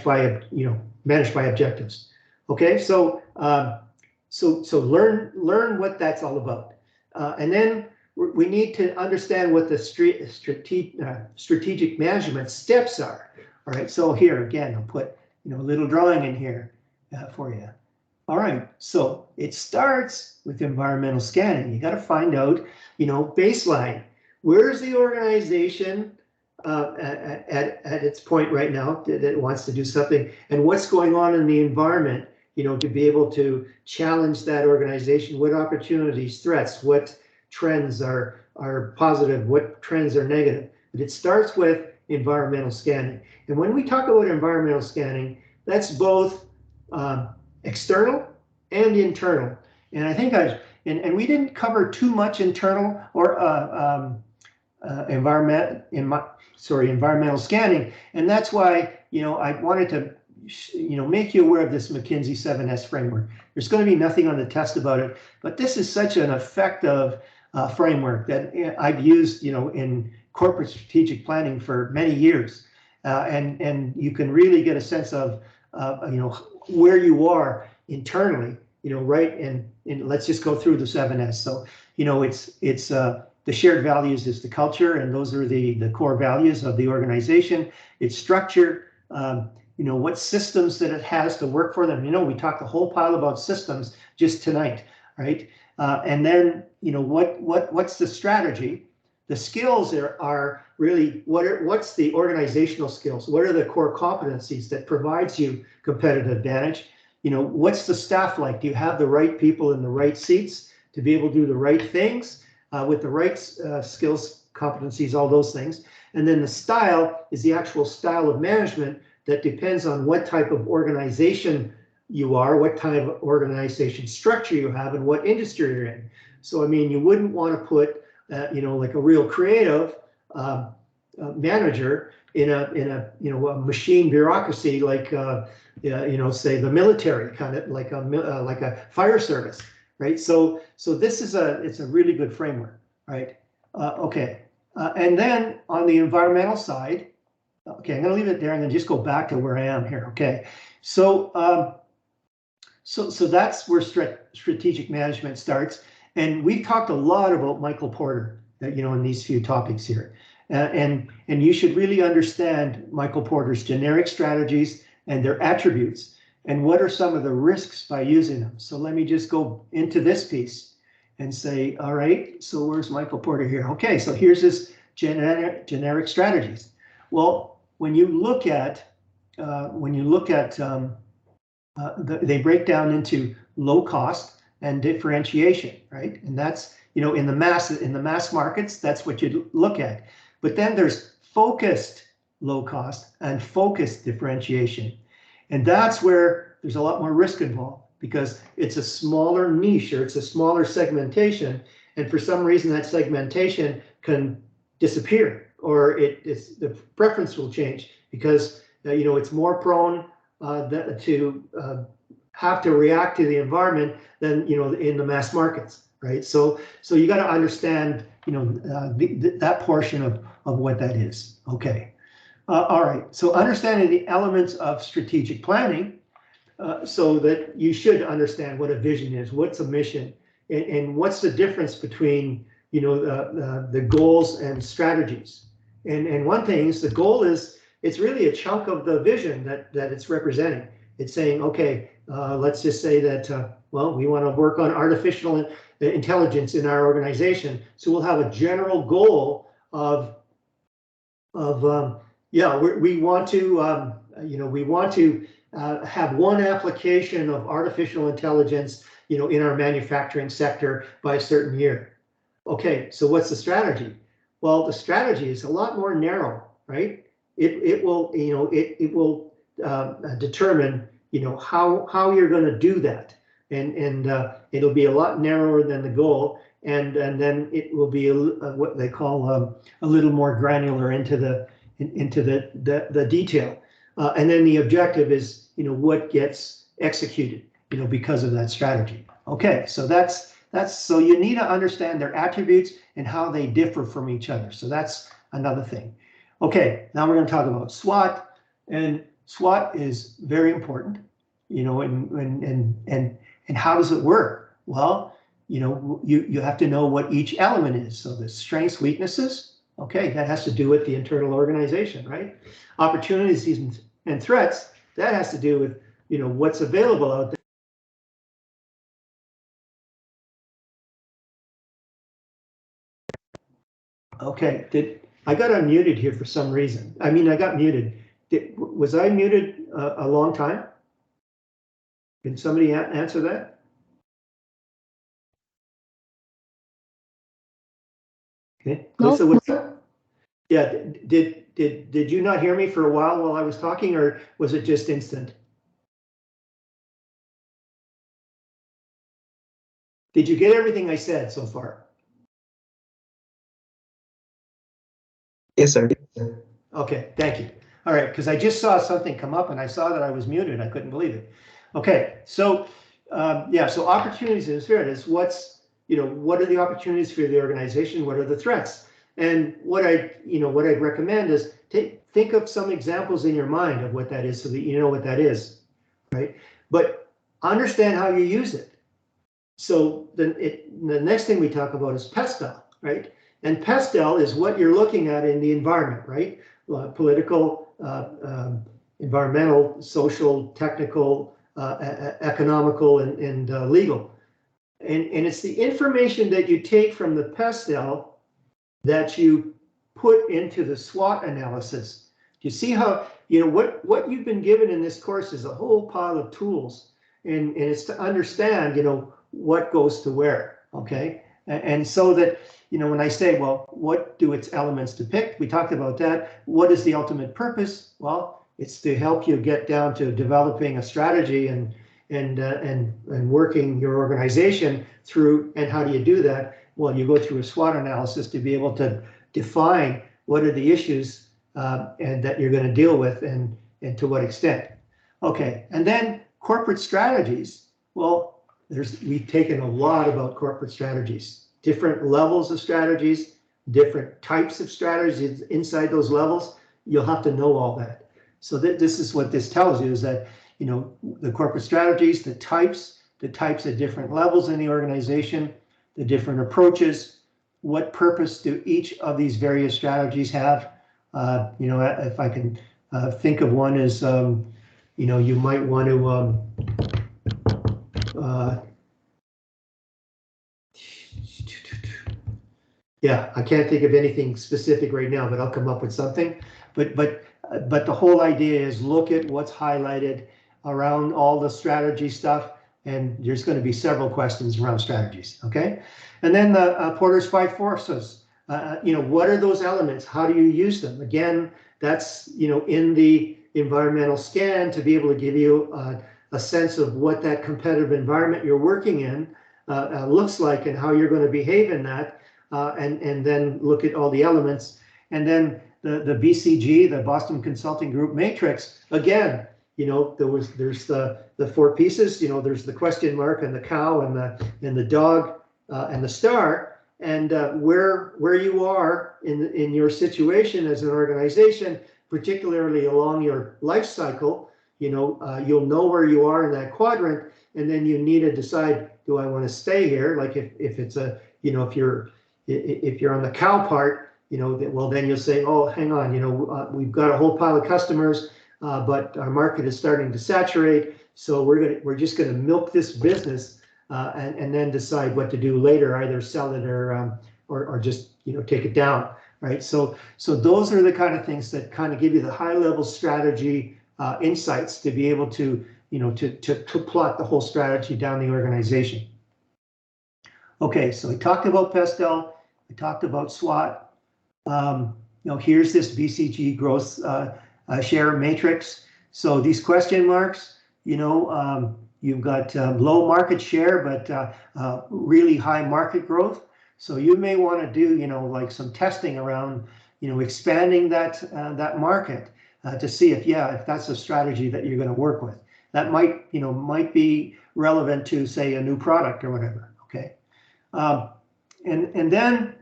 by objectives. Okay, so learn what that's all about, and then we need to understand what the strategic management steps are. All right, so here again, I'll put a little drawing in here for you. All right, so it starts with environmental scanning. You got to find out, baseline. Where's the organization at its point right now that it wants to do something, and what's going on in the environment, to be able to challenge that organization? What opportunities, threats, what trends are positive, what trends are negative? But it starts with environmental scanning. And when we talk about environmental scanning, that's both external and internal. And I think and we didn't cover too much internal or environmental scanning, and that's why I wanted to make you aware of this McKinsey 7S framework. There's going to be nothing on the test about it, but this is such an effective framework that I've used in corporate strategic planning for many years, and you can really get a sense of where you are internally right, and let's just go through the 7S. So, it's the shared values is the culture, and those are the core values of the organization. Its structure, what systems that it has to work for them. We talked a whole pile about systems just tonight, right? And then, what's the strategy? The skills are really what's the organizational skills? What are the core competencies that provides you competitive advantage? What's the staff like? Do you have the right people in the right seats to be able to do the right things with the right skills, competencies, all those things? And then the style is the actual style of management that depends on what type of organization you are, what type of organization structure you have, and what industry you're in. So, you wouldn't want to put, like a real creative manager in a machine bureaucracy like, say the military, kind of like a fire service, right? So this is it's a really good framework, right? Okay, and then on the environmental side, okay, I'm going to leave it there and then just go back to where I am here. Okay, so so that's where strategic management starts, and we've talked a lot about Michael Porter, in these few topics here, and you should really understand Michael Porter's generic strategies and their attributes, and what are some of the risks by using them. So let me just go into this piece and say, all right, so where's Michael Porter here? Okay, so here's his generic strategies. Well, when you look at they break down into low cost and differentiation, right? And that's, in the mass markets, that's what you look at. But then there's focused low cost and focused differentiation. And that's where there's a lot more risk involved, because it's a smaller niche, or it's a smaller segmentation. And for some reason that segmentation can disappear, or the preference will change, because it's more prone to have to react to the environment than in the mass markets, right? So you got to understand that portion of what that is. Okay, all right. So understanding the elements of strategic planning, so that you should understand what a vision is, what's a mission, and what's the difference between the goals and strategies. And one thing is, the goal is, it's really a chunk of the vision that it's representing. It's saying, okay, let's just say that, well, we want to work on artificial intelligence in our organization. So we'll have a general goal of we want to, we want to have one application of artificial intelligence, in our manufacturing sector by a certain year. Okay, so what's the strategy? Well, the strategy is a lot more narrow, right? It will determine how you're going to do that, and it'll be a lot narrower than the goal, and then it will be what they call a little more granular into the detail, and then the objective is what gets executed because of that strategy. Okay, so that's so you need to understand their attributes and how they differ from each other. So that's another thing. Okay, now we're going to talk about SWOT, and SWOT is very important, and how does it work? Well, you have to know what each element is. So the strengths, weaknesses, okay, that has to do with the internal organization, right? Opportunities and threats, that has to do with, what's available out there. Okay, I got unmuted here for some reason. I got muted. Was I muted a long time? Can somebody answer that? Okay, Melissa, what's up? Yeah, did you not hear me for a while I was talking, or was it just instant? Did you get everything I said so far? Yes, sir. Okay, thank you. All right, because I just saw something come up and I saw that I was muted. I couldn't believe it. Okay, so so opportunities and threats. What are the opportunities for the organization? What are the threats? And what I'd recommend is think of some examples in your mind of what that is, so that you know what that is, right? But understand how you use it. So the next thing we talk about is PESTEL, right? And PESTEL is what you're looking at in the environment, right? Political, environmental, social, technical, economical, and legal. And it's the information that you take from the PESTEL that you put into the SWOT analysis. You see how, what you've been given in this course is a whole pile of tools, and it's to understand, what goes to where, okay? And so that, when I say, well, what do its elements depict? We talked about that. What is the ultimate purpose? Well, it's to help you get down to developing a strategy and working your organization through. And how do you do that? Well, you go through a SWOT analysis to be able to define what are the issues and that you're going to deal with and to what extent. Okay, and then corporate strategies. Well, we've taken a lot about corporate strategies, different levels of strategies, different types of strategies inside those levels. You'll have to know all that. So this is what this tells you, is that, the corporate strategies, the types of different levels in the organization, the different approaches, what purpose do each of these various strategies have? If I can think of one as, you might want to, yeah, I can't think of anything specific right now, but I'll come up with something. But the whole idea is look at what's highlighted around all the strategy stuff, and there's going to be several questions around strategies, okay? And then the Porter's 5 forces. What are those elements? How do you use them? Again, that's, in the environmental scan to be able to give you a sense of what that competitive environment you're working in looks like and how you're going to behave in that, and then look at all the elements. And then the BCG, the Boston Consulting Group matrix, again, there's the 4 pieces, there's the question mark and the cow and the dog and the star, and where you are in your situation as an organization, particularly along your life cycle, you'll know where you are in that quadrant, and then you need to decide, do I want to stay here? Like if it's a, if you're on the cow part, well, then you'll say, oh, hang on, we've got a whole pile of customers, but our market is starting to saturate, so we're just gonna milk this business and then decide what to do later, either sell it or just take it down, right? So those are the kind of things that kind of give you the high level strategy insights to be able to to plot the whole strategy down the organization. Okay, so we talked about PESTEL, we talked about SWOT. Here's this BCG growth share matrix. So these question marks, you've got low market share, but really high market growth. So you may want to do, like some testing around, expanding that market to see if that's a strategy that you're going to work with. That might be relevant to, say, a new product or whatever. Okay, and then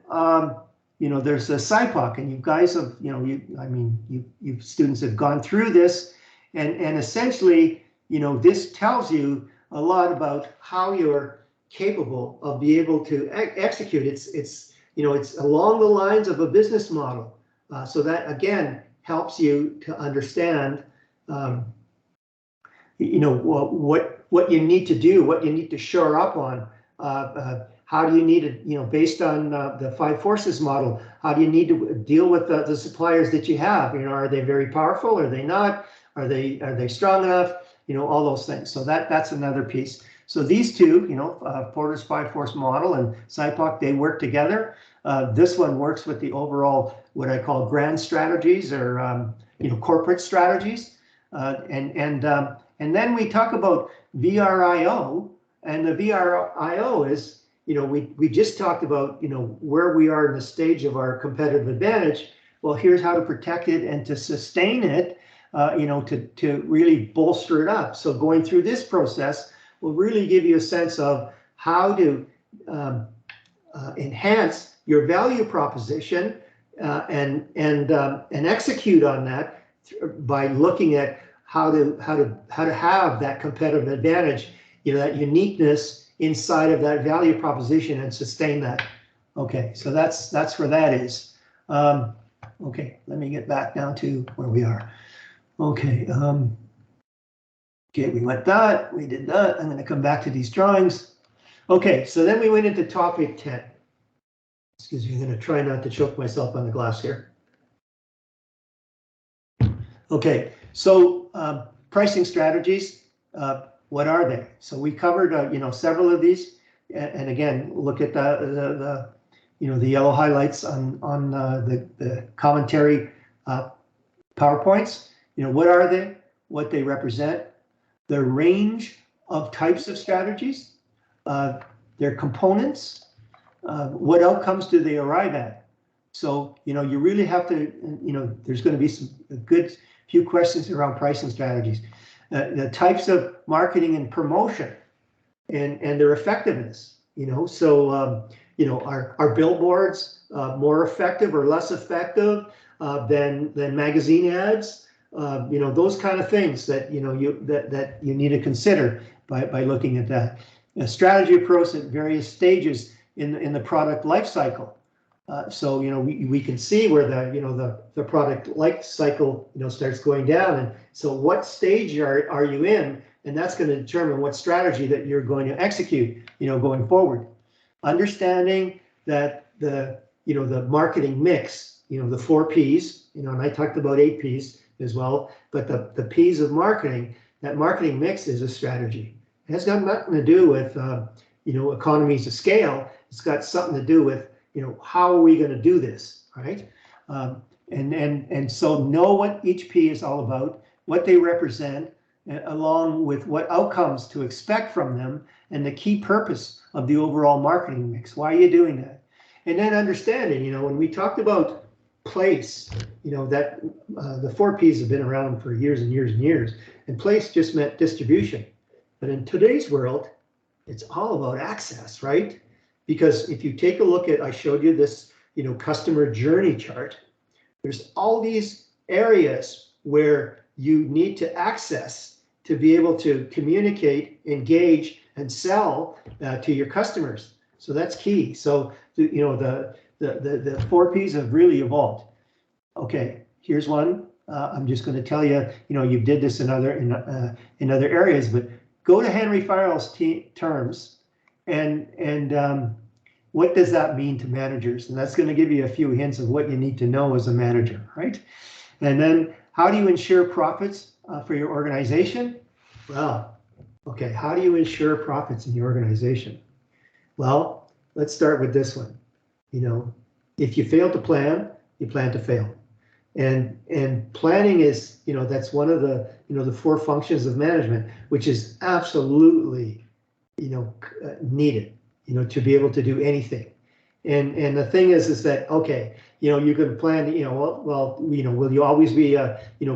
there's a SIPOC, and you guys have, you students have gone through this, and essentially, this tells you a lot about how you're capable of being able to execute. It's along the lines of a business model, so that again helps you to understand, what you need to do, what you need to shore up on. How do you need to, based on the 5 forces model, how do you need to deal with the suppliers that you have? Are they very powerful? Are they not? Are they strong enough? All those things. So that's another piece. So these two, Porter's 5 force model and SIPOC, they work together. This one works with the overall, what I call grand strategies or corporate strategies. And then we talk about VRIO, and the VRIO is, we just talked about, where we are in the stage of our competitive advantage. Well, here's how to protect it and to sustain it, to really bolster it up. So going through this process will really give you a sense of how to enhance your value proposition and execute on that by looking at how to have that competitive advantage, that uniqueness inside of that value proposition and sustain that. Okay, so that's where that is. Okay, let me get back down to where we are. Okay, okay, we went that, we did that. I'm going to come back to these drawings. Okay, so then we went into topic 10. Excuse me, I'm going to try not to choke myself on the glass here. Okay, so pricing strategies, what are they? So we covered, several of these, and again, look at the yellow highlights on the commentary PowerPoints. What are they? What they represent? The range of types of strategies, their components, what outcomes do they arrive at? So, you really have to, there's going to be some good few questions around pricing strategies. The types of marketing and promotion and their effectiveness, so, are billboards more effective or less effective than magazine ads? Those kind of things that, that you need to consider by looking at that. A strategy approach at various stages in the product life cycle. So, we can see where the product life cycle, starts going down. And so what stage are you in? And that's going to determine what strategy that you're going to execute, going forward. Understanding that the marketing mix, the 4 Ps, and I talked about 8 Ps as well, but the Ps of marketing, that marketing mix is a strategy. It has got nothing to do with, economies of scale. It's got something to do with, how are we going to do this, right? And so know what each P is all about, what they represent, along with what outcomes to expect from them, and the key purpose of the overall marketing mix. Why are you doing that? And then understanding, when we talked about place, that the 4 Ps have been around for years and years and years, and place just meant distribution. But in today's world, it's all about access, right? Because if you take a look at, I showed you this, customer journey chart, there's all these areas where you need to access to be able to communicate, engage, and sell to your customers. So that's key. So, the 4 Ps have really evolved. Okay, here's one. I'm just going to tell you, you did this in other areas, but go to Henry Farrell's terms, and what does that mean to managers? And that's going to give you a few hints of what you need to know as a manager, right? And then how do you ensure profits for your organization? Well, okay, how do you ensure profits in your organization? Well, let's start with this one. If you fail to plan, you plan to fail. And planning is, that's one of the, the 4 functions of management, which is absolutely, needed, to be able to do anything. And the thing is that, okay, you're going to plan, will you always be,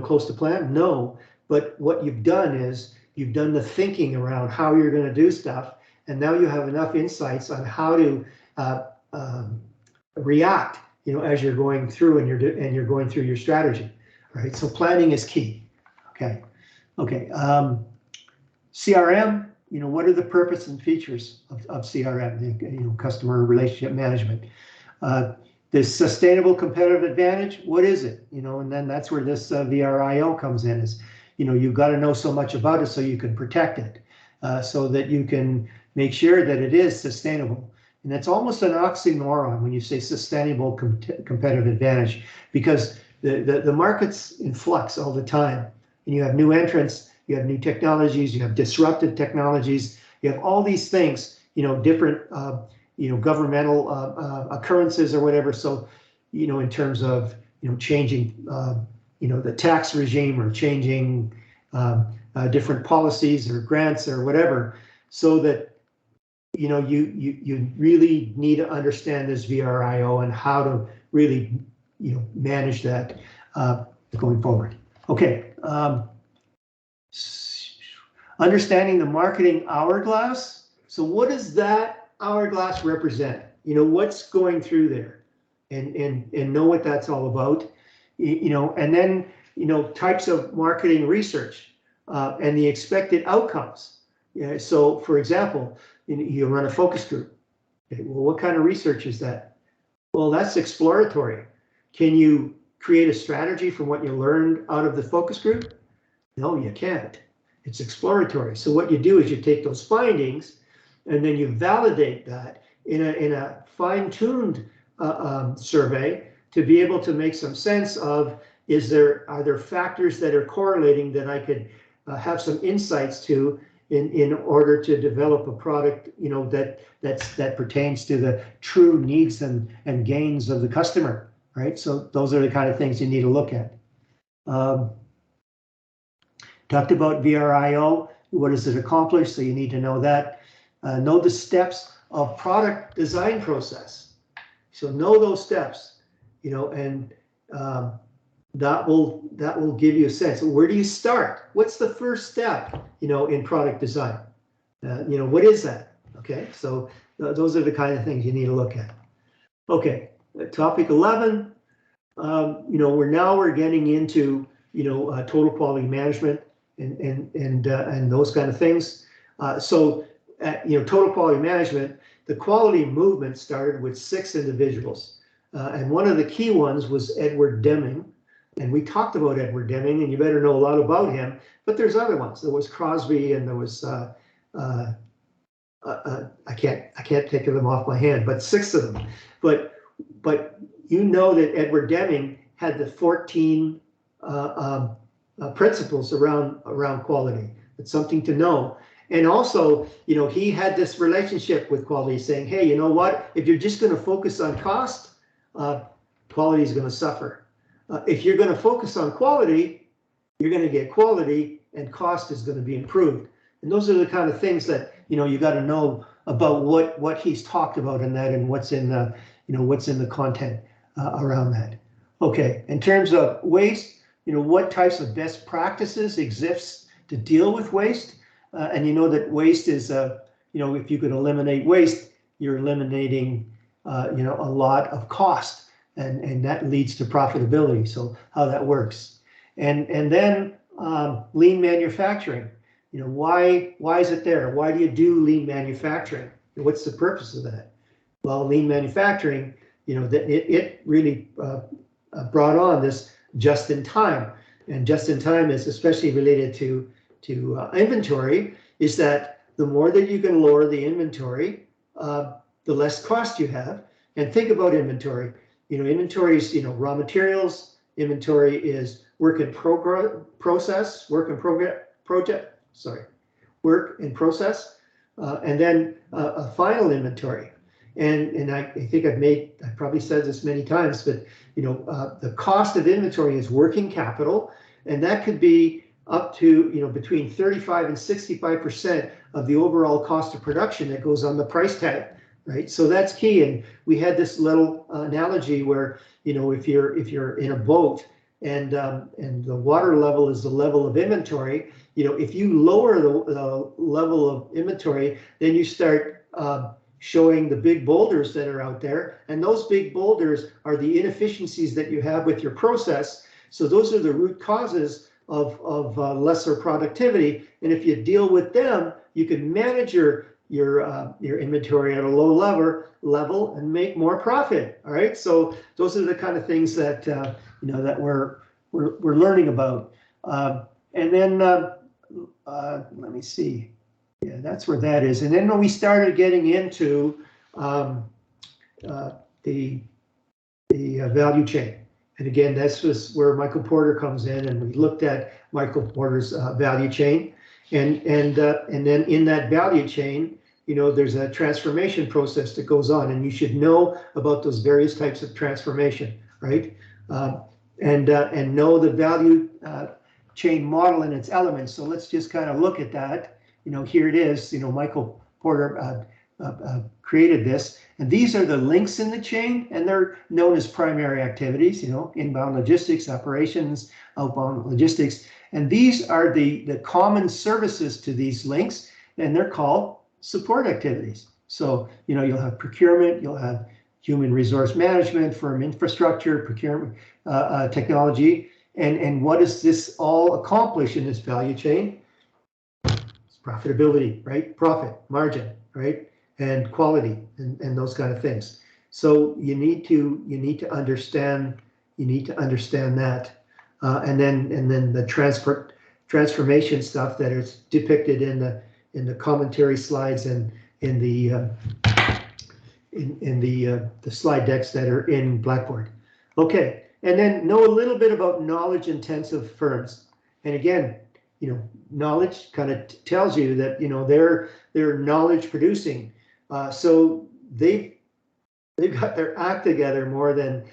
close to plan? No, but what you've done is you've done the thinking around how you're going to do stuff. And now you have enough insights on how to react, as you're going through and you're going through your strategy, right? So planning is key. Okay. CRM, what are the purpose and features of CRM, customer relationship management? This sustainable competitive advantage, what is it? And then that's where this VRIO comes in, is, you've got to know so much about it so you can protect it, so that you can make sure that it is sustainable. And it's almost an oxymoron when you say sustainable competitive advantage, because the market's in flux all the time, and you have new entrants, you have new technologies, you have disruptive technologies, you have all these things, different, governmental occurrences or whatever. So, in terms of, changing, the tax regime, or changing different policies or grants or whatever, so that, you really need to understand this VRIO and how to really, manage that going forward. Okay. Understanding the marketing hourglass. So what does that hourglass represent? What's going through there, and know what that's all about. And then, types of marketing research and the expected outcomes. Yeah, so for example, you run a focus group. Okay, well, what kind of research is that? Well, that's exploratory. Can you create a strategy from what you learned out of the focus group? No, you can't. It's exploratory. So what you do is you take those findings and then you validate that in a fine-tuned survey to be able to make some sense of, are there factors that are correlating that I could have some insights to in order to develop a product, that pertains to the true needs and gains of the customer, right? So those are the kind of things you need to look at. Talked about VRIO. What does it accomplish? So you need to know that. Know the steps of product design process. So know those steps, and that will give you a sense. Where do you start? What's the first step, in product design? What is that? Okay, so those are the kind of things you need to look at. Okay, topic 11. We're getting into total quality management and those kind of things. Total quality management, the quality movement started with 6 individuals, and one of the key ones was Edward Deming. And we talked about Edward Deming, and you better know a lot about him. But there's other ones. There was Crosby, and there was I can't think of them off my hand, but 6 of them. But that Edward Deming had the 14 principles around quality. It's something to know. And also, he had this relationship with quality, saying, hey, you know what? If you're just going to focus on cost, quality is going to suffer. If you're going to focus on quality, you're going to get quality, and cost is going to be improved. And those are the kind of things that you got to know about what he's talked about in that, and what's in the content around that. Okay, in terms of waste, what types of best practices exist to deal with waste, and that waste is if you could eliminate waste, you're eliminating a lot of cost. And that leads to profitability. So how that works, and then lean manufacturing. Why is it there? Why do you do lean manufacturing? What's the purpose of that? Well, lean manufacturing, it really brought on this just in time, and just in time is especially related to inventory. Is that the more that you can lower the inventory, the less cost you have. And think about inventory. Inventory is, raw materials. Inventory is work in process, and then a final inventory. And I think I've probably said this many times, but the cost of inventory is working capital, and that could be up to between 35 and 65% of the overall cost of production that goes on the price tag. Right, so that's key. And we had this little analogy where if you're in a boat and the water level is the level of inventory, if you lower the level of inventory, then you start showing the big boulders that are out there, and those big boulders are the inefficiencies that you have with your process. So those are the root causes of lesser productivity. And if you deal with them, you can manage your inventory at a low level and make more profit. All right, so those are the kind of things that that we're learning about. And then let me see. Yeah, that's where that is. And then when we started getting into the value chain, and again, this was where Michael Porter comes in, and we looked at Michael Porter's value chain. And then in that value chain, there's a transformation process that goes on, and you should know about those various types of transformation, right? And know the value chain model and its elements. So let's just kind of look at that. Here it is. Michael Porter created this, and these are the links in the chain, and they're known as primary activities. Inbound logistics, operations, outbound logistics. And these are the common services to these links, and they're called support activities. So, you'll have procurement, you'll have human resource management, firm infrastructure, procurement, technology. And what does this all accomplish in this value chain? It's profitability, right? Profit, margin, right? And quality and those kind of things. So you need to understand that, and then the transformation stuff that is depicted in the commentary slides and in the slide decks that are in Blackboard. Okay, and then know a little bit about knowledge intensive firms. And again, knowledge kind of tells you that they're knowledge producing. So they've got their act together more than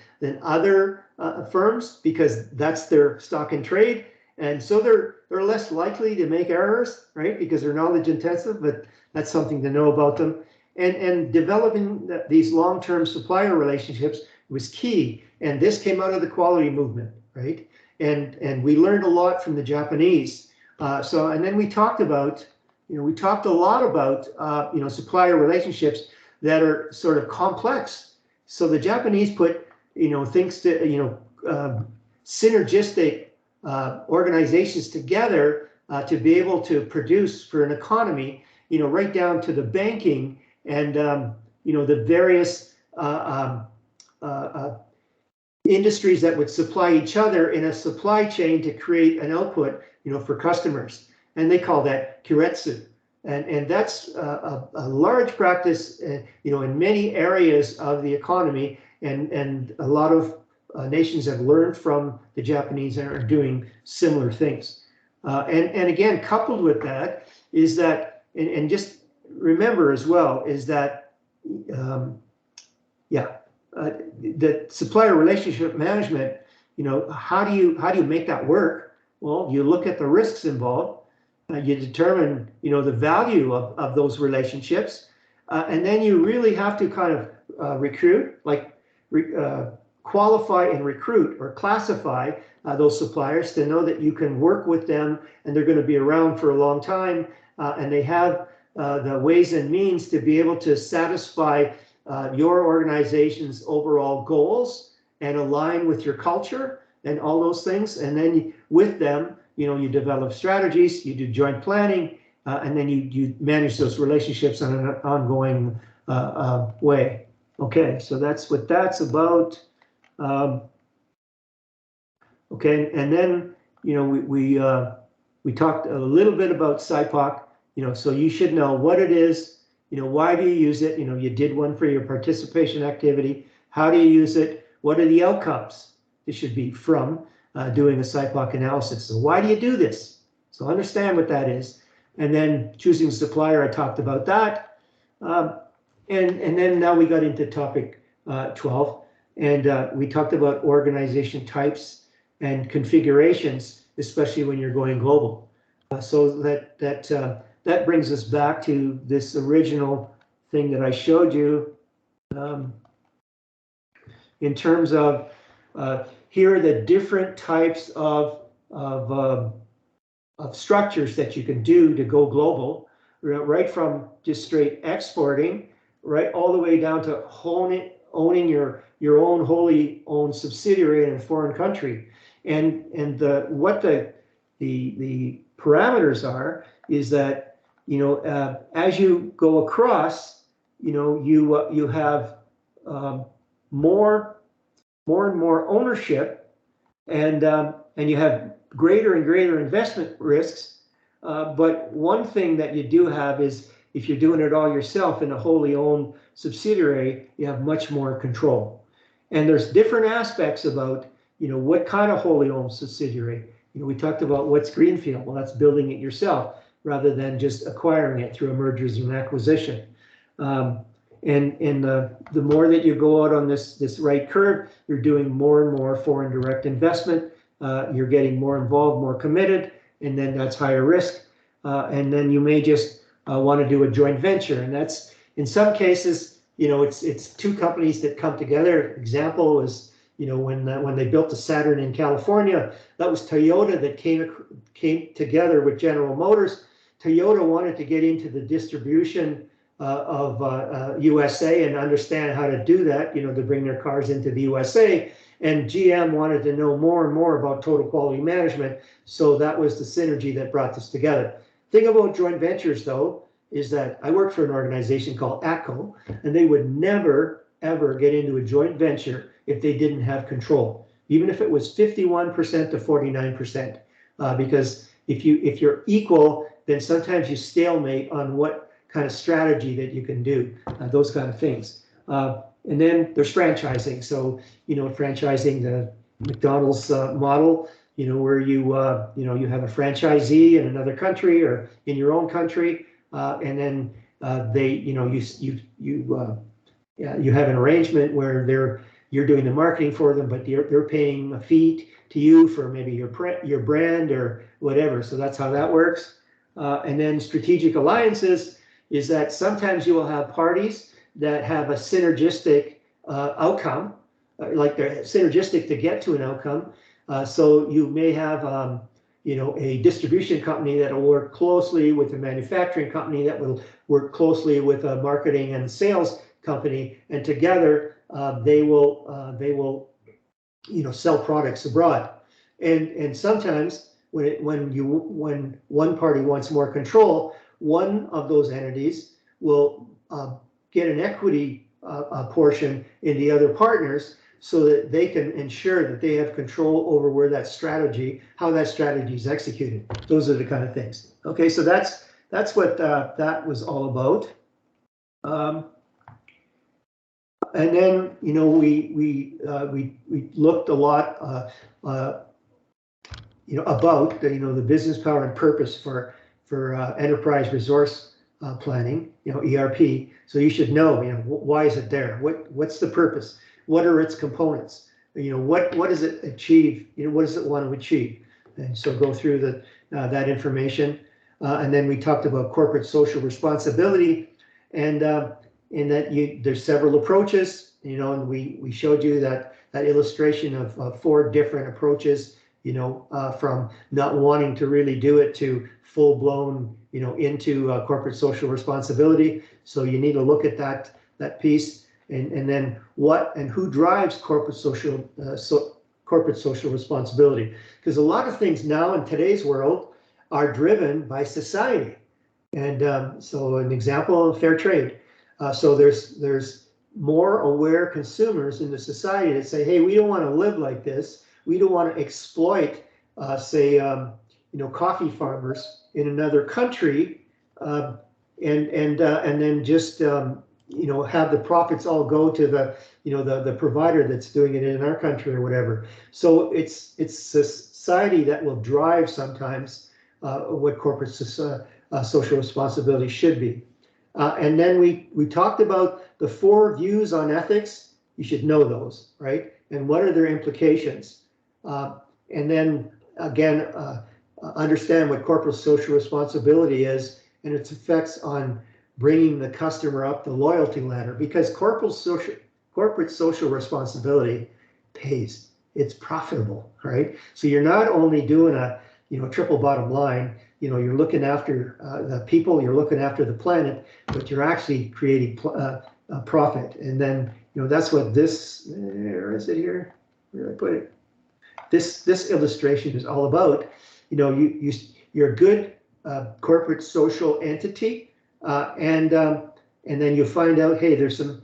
other firms, because that's their stock and trade, and so they're less likely to make errors, right? Because they're knowledge intensive. But that's something to know about them. And developing these long-term supplier relationships was key. And this came out of the quality movement, right? And we learned a lot from the Japanese. And then we talked a lot about supplier relationships that are sort of complex. So the Japanese put things to synergistic organizations together to be able to produce for an economy, right down to the banking and the various industries that would supply each other in a supply chain to create an output, for customers. And they call that keiretsu. And that's a large practice, in many areas of the economy, and a lot of nations have learned from the Japanese and are doing similar things. And again, coupled with that is that, and just remember as well, is that, the supplier relationship management, how do you make that work? Well, you look at the risks involved. You determine, the value of those relationships, and then you really have to kind of recruit, qualify and recruit or classify those suppliers to know that you can work with them and they're going to be around for a long time, and they have the ways and means to be able to satisfy your organization's overall goals and align with your culture and all those things. And then with them, you develop strategies, you do joint planning, and then you manage those relationships on an ongoing way. Okay, so that's what that's about. Okay, and then we talked a little bit about SIPOC. So you should know what it is. Why do you use it? You did one for your participation activity. How do you use it? What are the outcomes? It should be from doing a SIPOC analysis. So why do you do this? So understand what that is. And then choosing supplier, I talked about that. And then now we got into topic 12. And we talked about organization types and configurations, especially when you're going global. So that brings us back to this original thing that I showed you, in terms of here are the different types of structures that you can do to go global, right from just straight exporting, right all the way down to owning your own wholly owned subsidiary in a foreign country. And what the parameters are is that as you go across, you have more and more ownership, and you have greater and greater investment risks. But one thing that you do have is, if you're doing it all yourself in a wholly owned subsidiary, you have much more control. And there's different aspects about, what kind of wholly owned subsidiary. We talked about what's greenfield. Well, that's building it yourself rather than just acquiring it through a mergers and acquisition. And the more that you go out on this right curve, you're doing more and more foreign direct investment. You're getting more involved, more committed, and then that's higher risk. And then you may just want to do a joint venture, and that's in some cases, it's two companies that come together. Example is, when they built the Saturn in California, that was Toyota that came together with General Motors. Toyota wanted to get into the distribution of USA and understand how to do that, to bring their cars into the USA. And GM wanted to know more and more about total quality management. So that was the synergy that brought this together. Thing about joint ventures, though, is that I worked for an organization called ATCO, and they would never, ever get into a joint venture if they didn't have control, even if it was 51% to 49%. Because if you're equal, then sometimes you stalemate on what kind of strategy that you can do, those kind of things. And then there's franchising. So, franchising, the McDonald's model, where you have a franchisee in another country or in your own country, and then you have an arrangement where you're doing the marketing for them, but they're paying a fee to you for maybe your brand or whatever. So that's how that works. And then strategic alliances is that sometimes you will have parties that have a synergistic outcome, like they're synergistic to get to an outcome. So you may have, a distribution company that will work closely with a manufacturing company that will work closely with a marketing and sales company, and together they will sell products abroad. And sometimes when one party wants more control, one of those entities will get an equity portion in the other partners, so that they can ensure that they have control over how that strategy is executed. Those are the kind of things. Okay, so that's what that was all about. And then we looked a lot about the business power and purpose for enterprise resource planning, ERP. So you should know, why is it there? What's the purpose? What are its components? What does it achieve? What does it want to achieve? And so go through that information. And then we talked about corporate social responsibility, and in that there's several approaches, and we showed you that illustration of 4 different approaches, from not wanting to really do it to full blown, into corporate social responsibility. So you need to look at that piece, and then what and who drives corporate social responsibility, because a lot of things now in today's world are driven by society. And so an example of fair trade. So there's more aware consumers in the society that say, hey, we don't want to live like this. We don't want to exploit, coffee farmers in another country, and then just have the profits all go to the provider that's doing it in our country or whatever. So it's society that will drive sometimes what corporate social responsibility should be. And then we talked about the 4 views on ethics. You should know those, right? And what are their implications? And then again, understand what corporate social responsibility is and its effects on bringing the customer up the loyalty ladder, because corporate social responsibility pays. It's profitable, right? So you're not only doing a triple bottom line, you're looking after the people, you're looking after the planet, but you're actually creating a profit. And then that's what this, where is it here? Where did I put it? This illustration is all about. You're a good corporate social entity, and then you find out, hey, there's some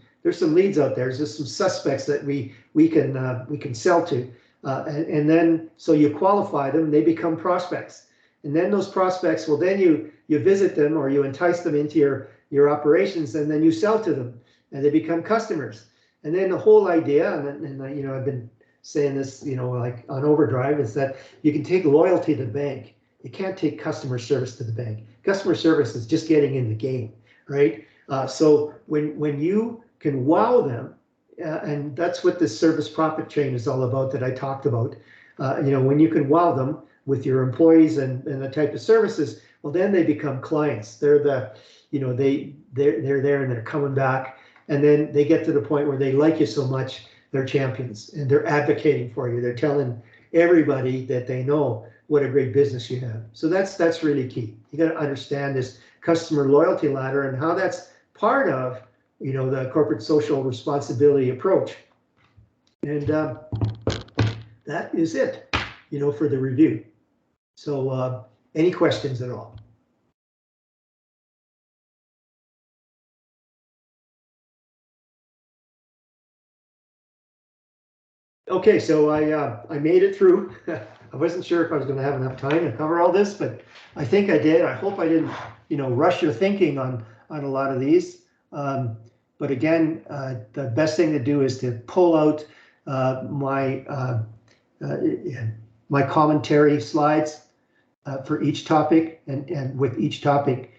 leads out there. There's some suspects that we can sell to, and then so you qualify them. They become prospects, and then those prospects, well, then you visit them or you entice them into your operations, and then you sell to them, and they become customers. And then the whole idea, and I've been saying this, like on Overdrive, is that you can take loyalty to the bank. You can't take customer service to the bank. Customer service is just getting in the game, right? So when you can wow them, and that's what this service profit chain is all about that I talked about. When you can wow them with your employees and the type of services, well, then they become clients. They're they're there and they're coming back, and then they get to the point where they like you so much, they're champions and they're advocating for you. They're telling everybody that they know what a great business you have. So that's really key. You got to understand this customer loyalty ladder and how that's part of the corporate social responsibility approach. And that is it, for the review. So any questions at all? Okay, so I made it through. I wasn't sure if I was going to have enough time to cover all this, but I think I did. I hope I didn't, rush your thinking on a lot of these. But again, the best thing to do is to pull out my my commentary slides for each topic, and with each topic,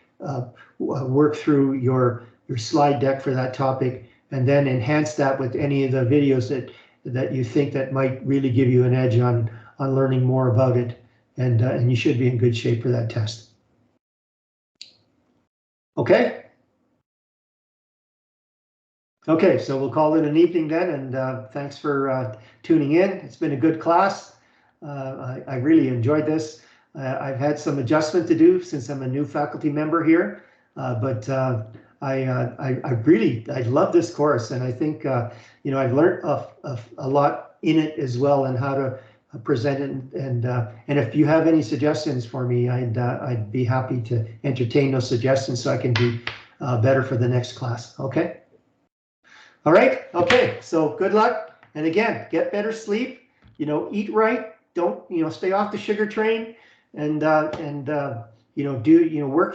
work through your slide deck for that topic, and then enhance that with any of the videos that you think that might really give you an edge on learning more about it, and you should be in good shape for that test. Okay. Okay, so we'll call it an evening then, and thanks for tuning in. It's been a good class. I really enjoyed this. I've had some adjustment to do since I'm a new faculty member here, but I love this course, and I think I've learned a lot in it as well, and how to present it, and if you have any suggestions for me, I'd be happy to entertain those suggestions so I can be better for the next class. Okay. All right. Okay. So good luck, and again, get better sleep. Eat right. Don't stay off the sugar train, and work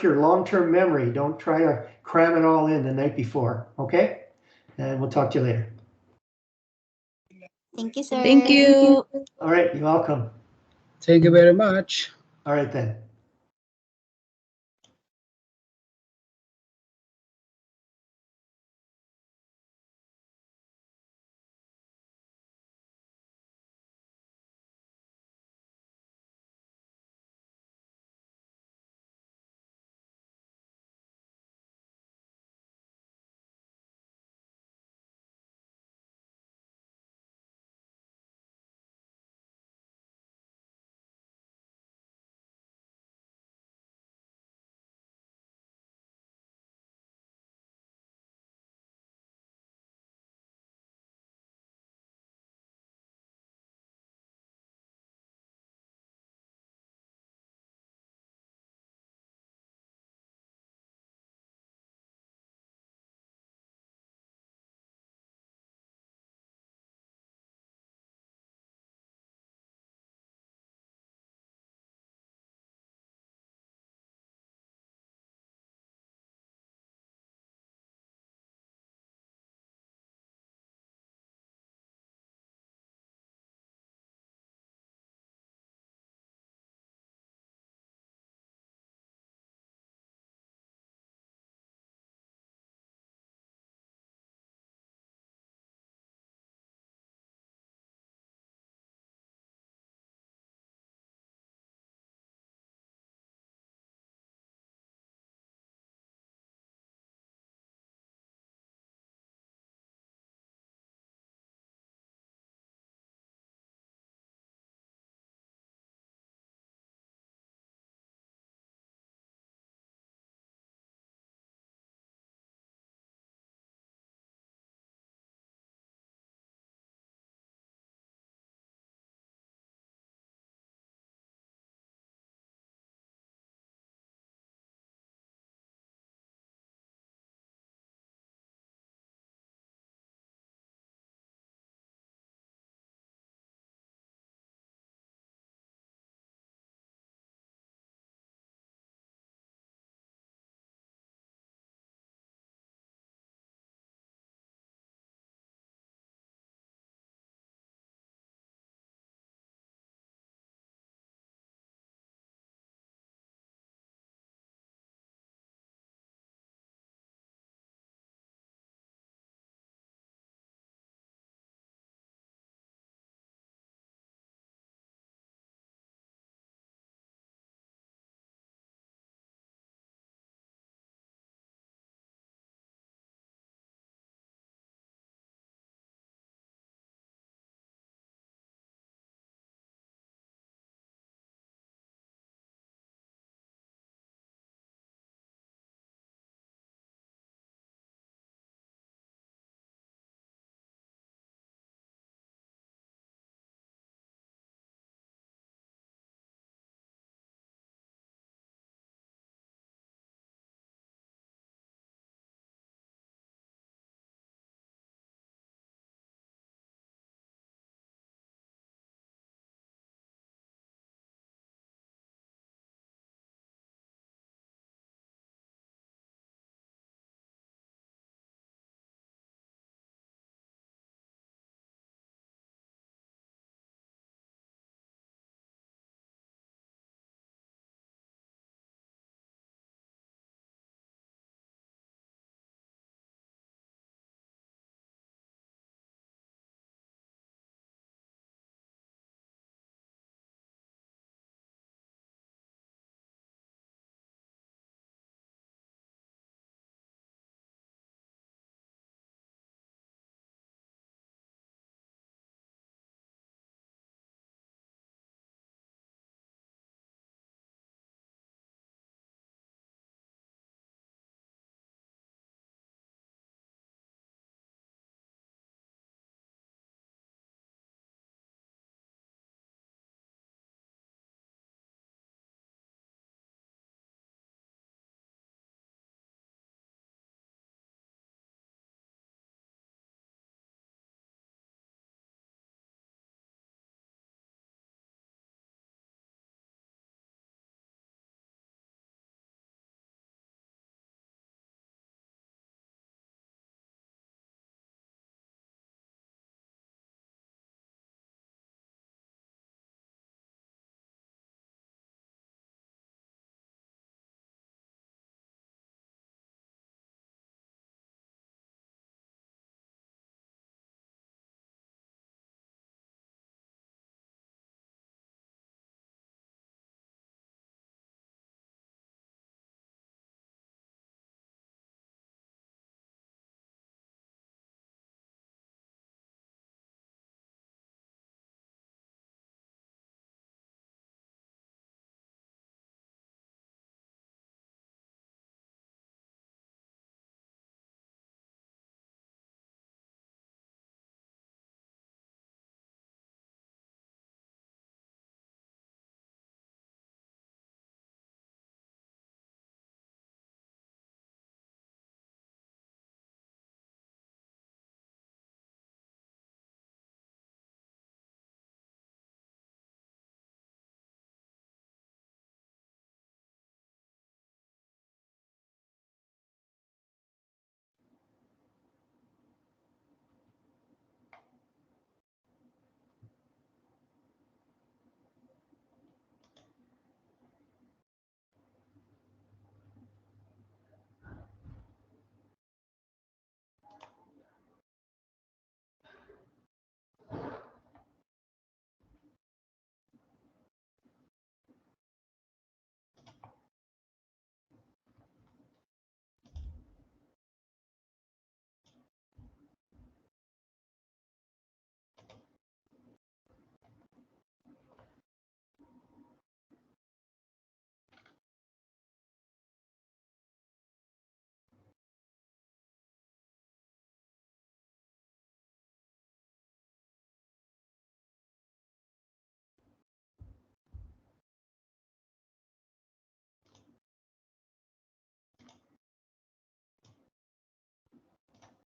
your long-term memory. Don't try to cram it all in the night before. Okay. And we'll talk to you later. Thank you, sir. Thank you. All right. You're welcome. Thank you very much. All right then.